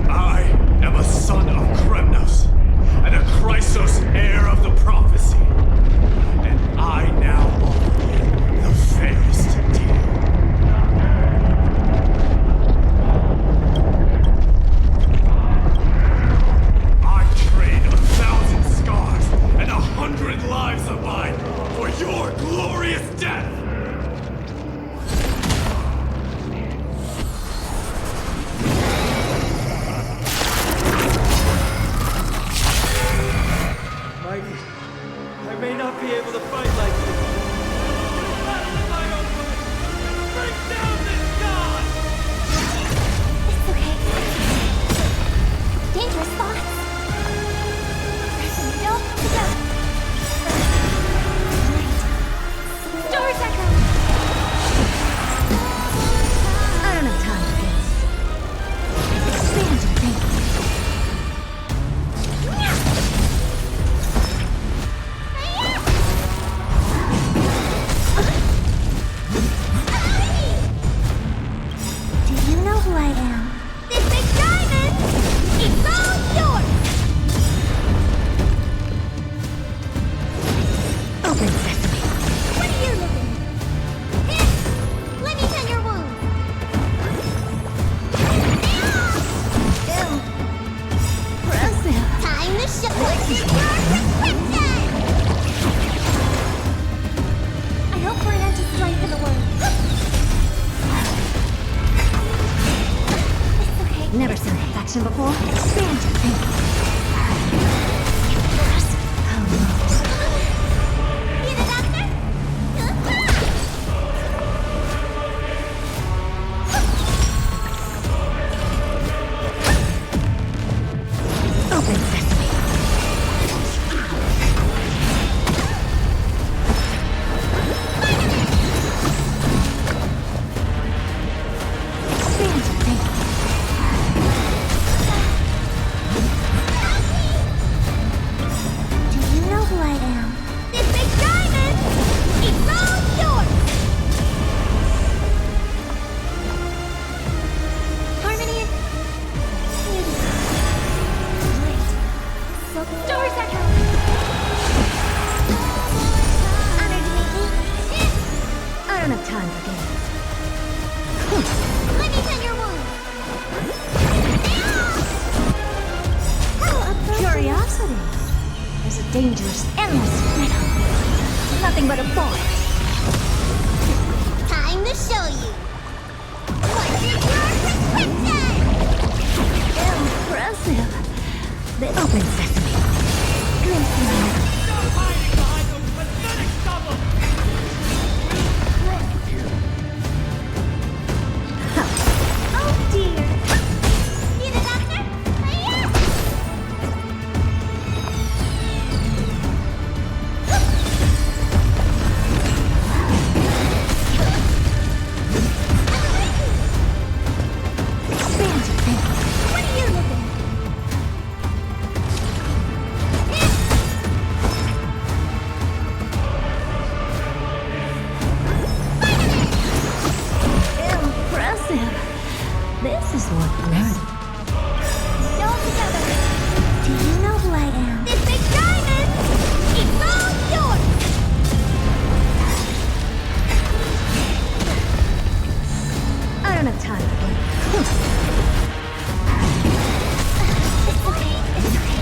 I am a son of Kremnos, and a Chrysos heir of the prophecy. And I now offer you the fairest deal. I trade 1,000 scars and 100 lives of mine for your glory glorious death! Mighty, I may not be able to fight like you. Bring down this god! It's okay. Dangerous thoughts. Don't forget. Doors echo. I don't have time for this. Expand your thinking. Do you know who I am? This big diamond! It's all yours! Open sesame. What are you looking at? Here! Let me tend your wound. Impressive. Time to show what's your prescription! I hope for an end to strength in the wound. It's okay. Never seen that action before. Expand your thinking. Yes. How much? You the doctor? Open sesame. Expand your thinking. Do you know who I am? This big diamond! It's all yours! Harmony and beauty. Great. So Doors echo. Honored to meet me. I don't have time for games. Let me tend your wound. Curiosity. There's a dangerous, endless riddle. Nothing but a forest. Time to show you. What's your prescription? Impressive. The open sesame. Glimpse in the middle. Stop hiding behind those pathetic stubble! Oh dear. You the doctor? Hiya! Expand your thinking. What are you looking at? Impressive. This is what learning. All together. Do you know who I am? This big diamond! It's all yours! I don't have time for games. It's okay. It's okay.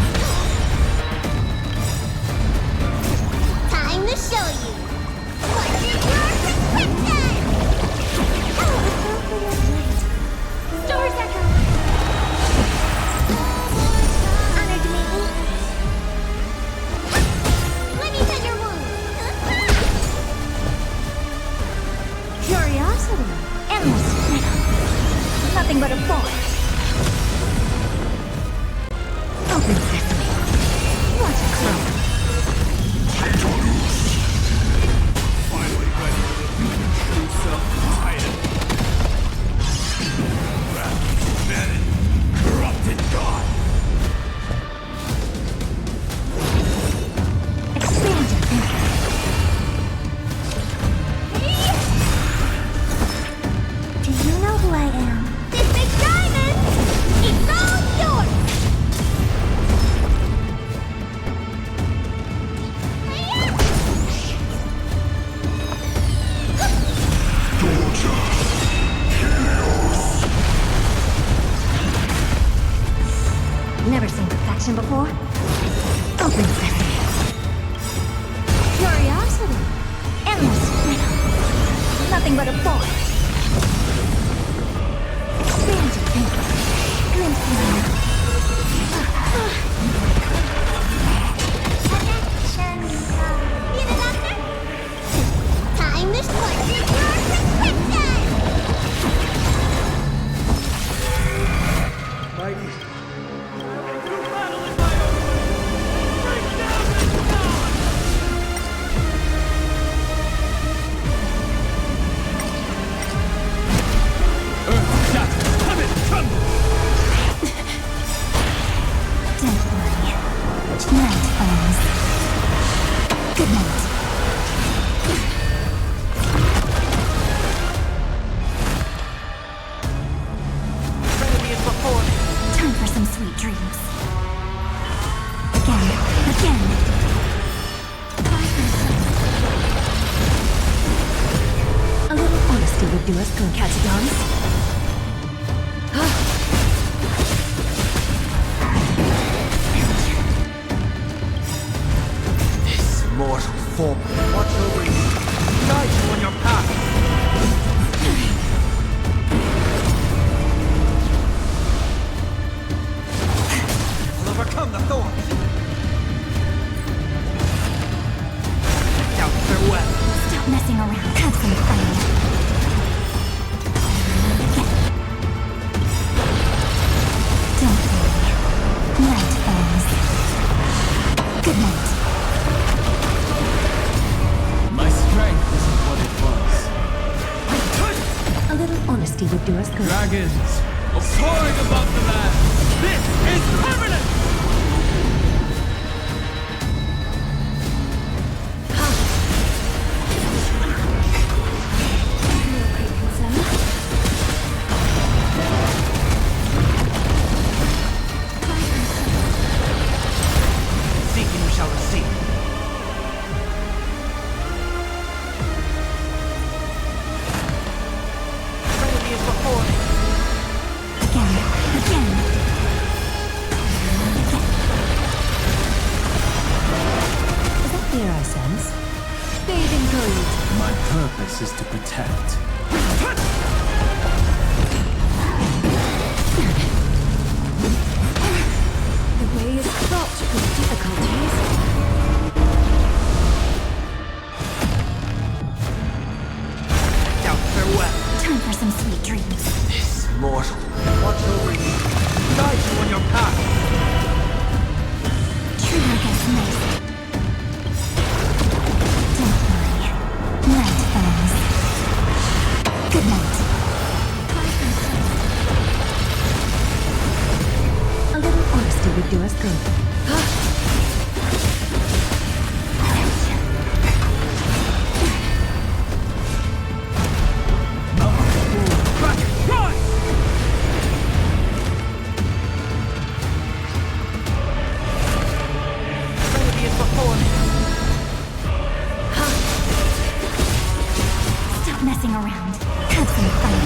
Time to show you. What's your prescription? Doors echo. Honored to meet you. Let me tend your wound. Curiosity. Endless riddle. Nothing but a forest. Open sesame. Watch it grow. Finally ready for the true self-titan. Vanity, corrupted god. Expand your thinking. Do you know who I am? This big diamond! nothing but a boy. Bandit thinker. Glimpse me. Need a doctor? Time to slice your prescription! Mighty. Don't worry. Night falls. Good night. Time for some sweet dreams. Again. A little honesty would do us good, Catagons. This mortal form. Watch over you. Guide you on your path. I'll overcome the thorns. Now farewell. Stop messing around. Have some fun. Don't worry. Night falls. Good night. My strength isn't what it was. A little honesty would do us good. Dragons, soaring above the land. This is permanent! Seeking you shall receive. Remedy is before me. Again. Is that fear I sense? Bathing cold. My purpose is to protect. The way is fraught with difficulties. Now farewell. Time for some sweet dreams. This mortal. Watch over you. Guide you on your path. Trigger gets missed. Don't worry. Night falls. Good night. A little honesty would do us good. Remedy is before me. Stop messing around. Have some fun.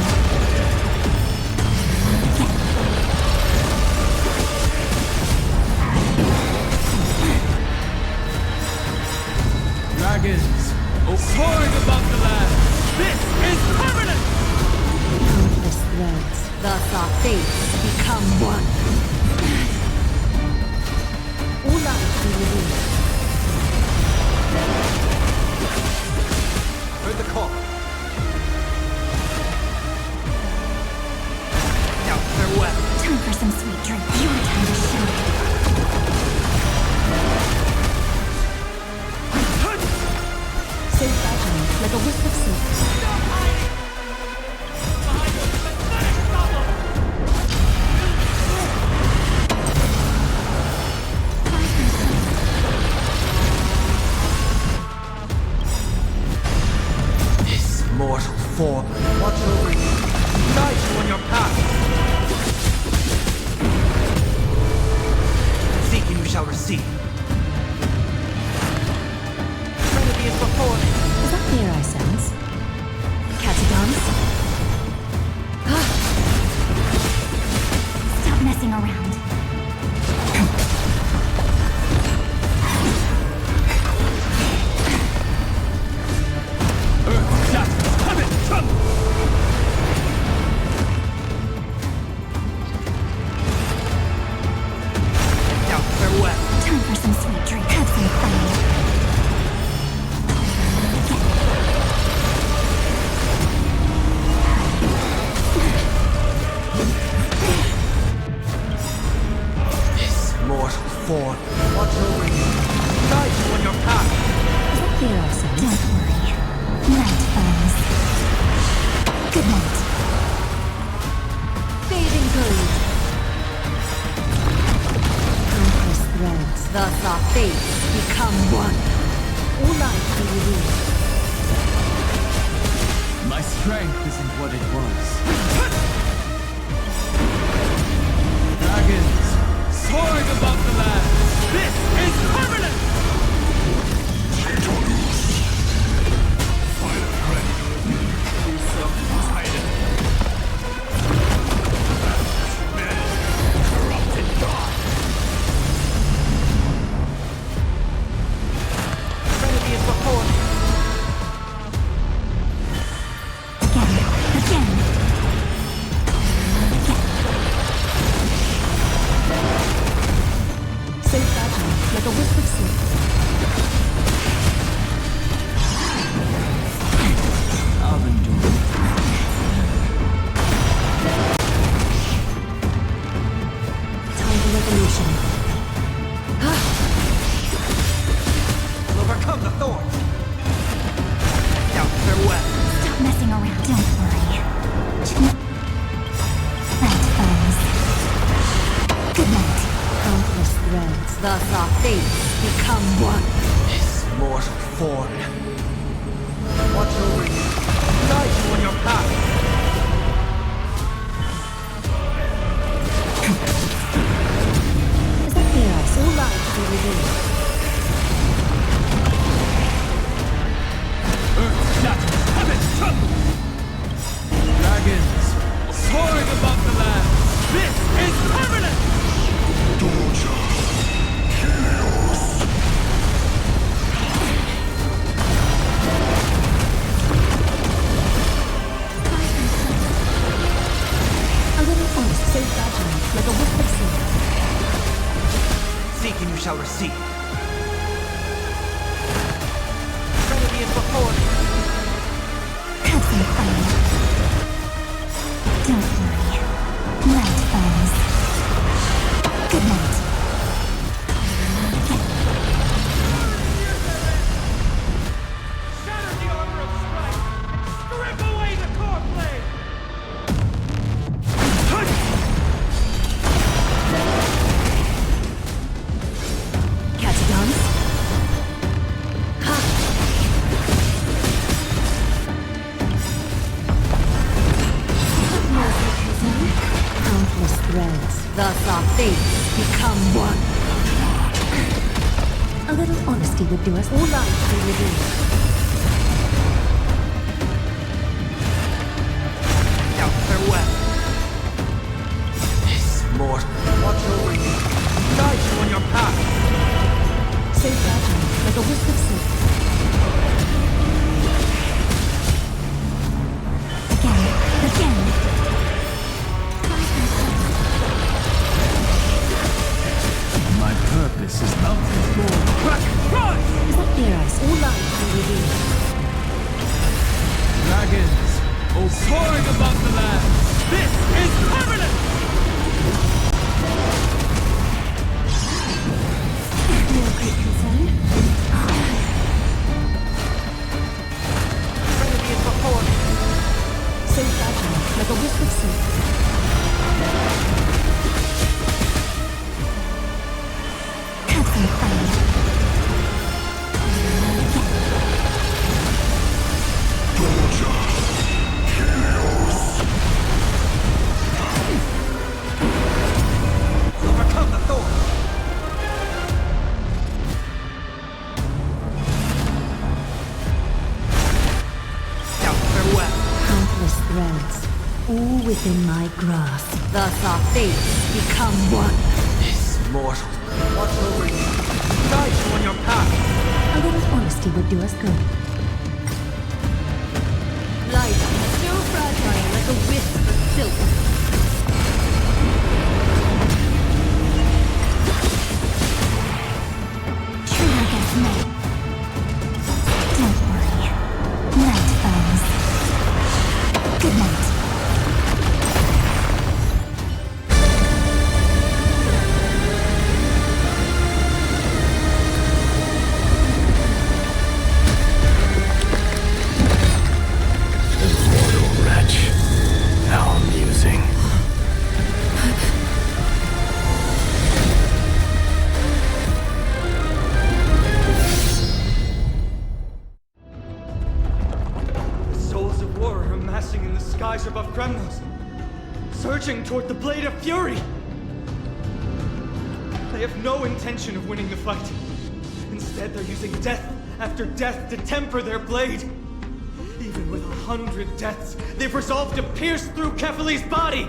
Dragons, soaring above the land. This is permanent! Countless threads. Thus our fates become one. Ula be revealed. Heard the call. Now farewell. Time for some sweet drink. Your time to shine. So fragile, like a wisp of silk. This mortal form. Watch over you. Guide you on your path. Seeking you shall receive. Remedy is before me. Is that fear I sense? Catagons? Stop messing around. Earth shatters. Come it! Strength isn't what it was. Dragons, soaring above the land. This is permanent! Trinity is before me. So fragile, like a wisp of sleep. I'll endure. Time for revolution. We'll overcome the thorns. Down farewell. Stop messing around. Don't worry. Plant foes. Good night. Countless threads, thus our fates become one. This mortal form. Watch over you. Guide you on your path. Is that clear us? All lives to be revealed. Earth shatters, heaven trembles! Dragons, soaring above the land. This is permanent! A little honest, so fragile, like a wisp of sleep. Seek and you shall receive. Trinity is before me. Have some fun. Don't worry. Plant foes. Good night. Shatter the armor of strife! Strip away the core blade! Catch a dance? Countless threads, thus our fates become one. A little honesty would do us. All lives be revealed. Down farewell. This mortal. Watch over you. Guide you on your path. So fragile, like a wisp of sleep. Again. My purpose is mountain born. Crack! Rise! Is that clear us? All lives be revealed. Dragons, oh soaring above the land. This is permanent! No great concern. Trinity is before me. So fragile, like a wisp of sleep. Have some fun. Overcome the thorns. Down farewell. Countless threads, all within my grasp. Thus our fates become one. This mortal. Watch over you. Guide you on your path. A little honesty would do us good. Life is so fragile, like a wisp of silk. True against me. Don't worry. Plant foes. Good night. amassing in the skies above Kremnos, surging toward the Blade of Fury. They have no intention of winning the fight. Instead, they're using death after death to temper their blade. Even with 100 deaths, they've resolved to pierce through Kefali's body.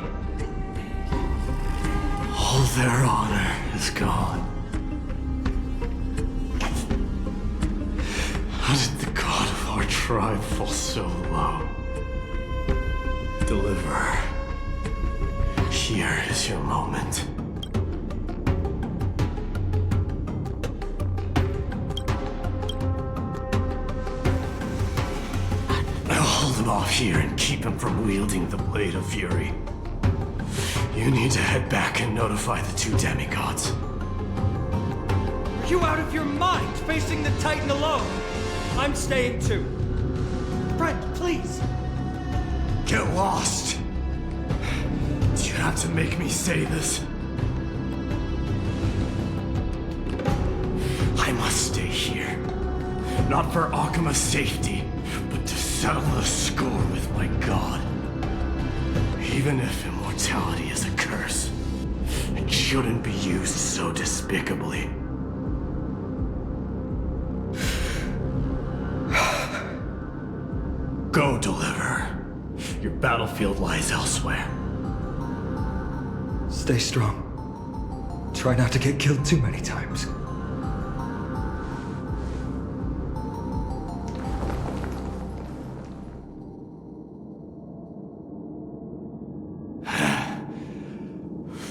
All their honor is gone. How did the god of our tribe fall so low? Deliverer, here is your moment. I'll hold him off here and keep him from wielding the Blade of Fury. You need to head back and notify the two demigods. Are you out of your mind, facing the Titan alone? I'm staying too. Friend, please. Get lost! Do you have to make me say this? I must stay here. Not for Akima's safety, but to settle the score with my god. Even if immortality is a curse, it shouldn't be used so despicably. Go, Deliverer. Your battlefield lies elsewhere. Stay strong. Try not to get killed too many times.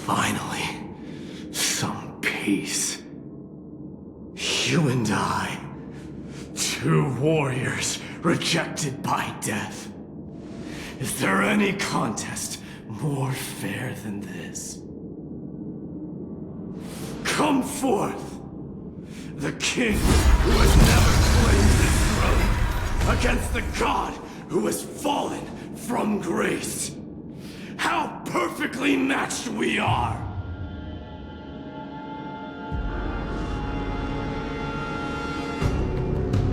Finally, some peace. You and I, two warriors rejected by death. Is there any contest more fair than this? Come forth, the king who has never claimed this throne, against the god who has fallen from grace. How perfectly matched we are!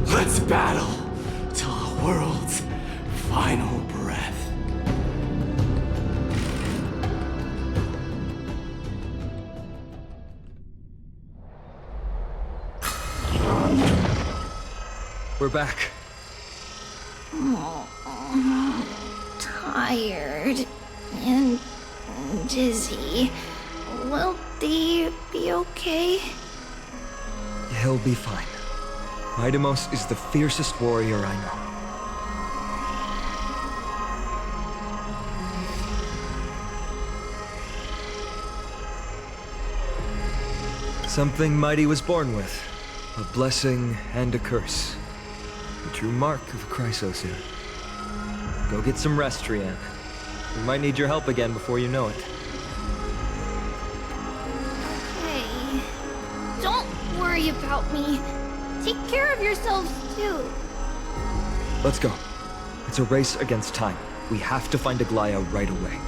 Let's battle till the world's final breath. We're back. Tired and dizzy. Will they be okay? He'll be fine. Midamos is the fiercest warrior I know. Something Mighty was born with. A blessing and a curse. The true mark of a Chrysos. Go get some rest, Trian. We might need your help again before you know it. Hey, don't worry about me. Take care of yourselves, too. Let's go. It's a race against time. We have to find Aglaya right away.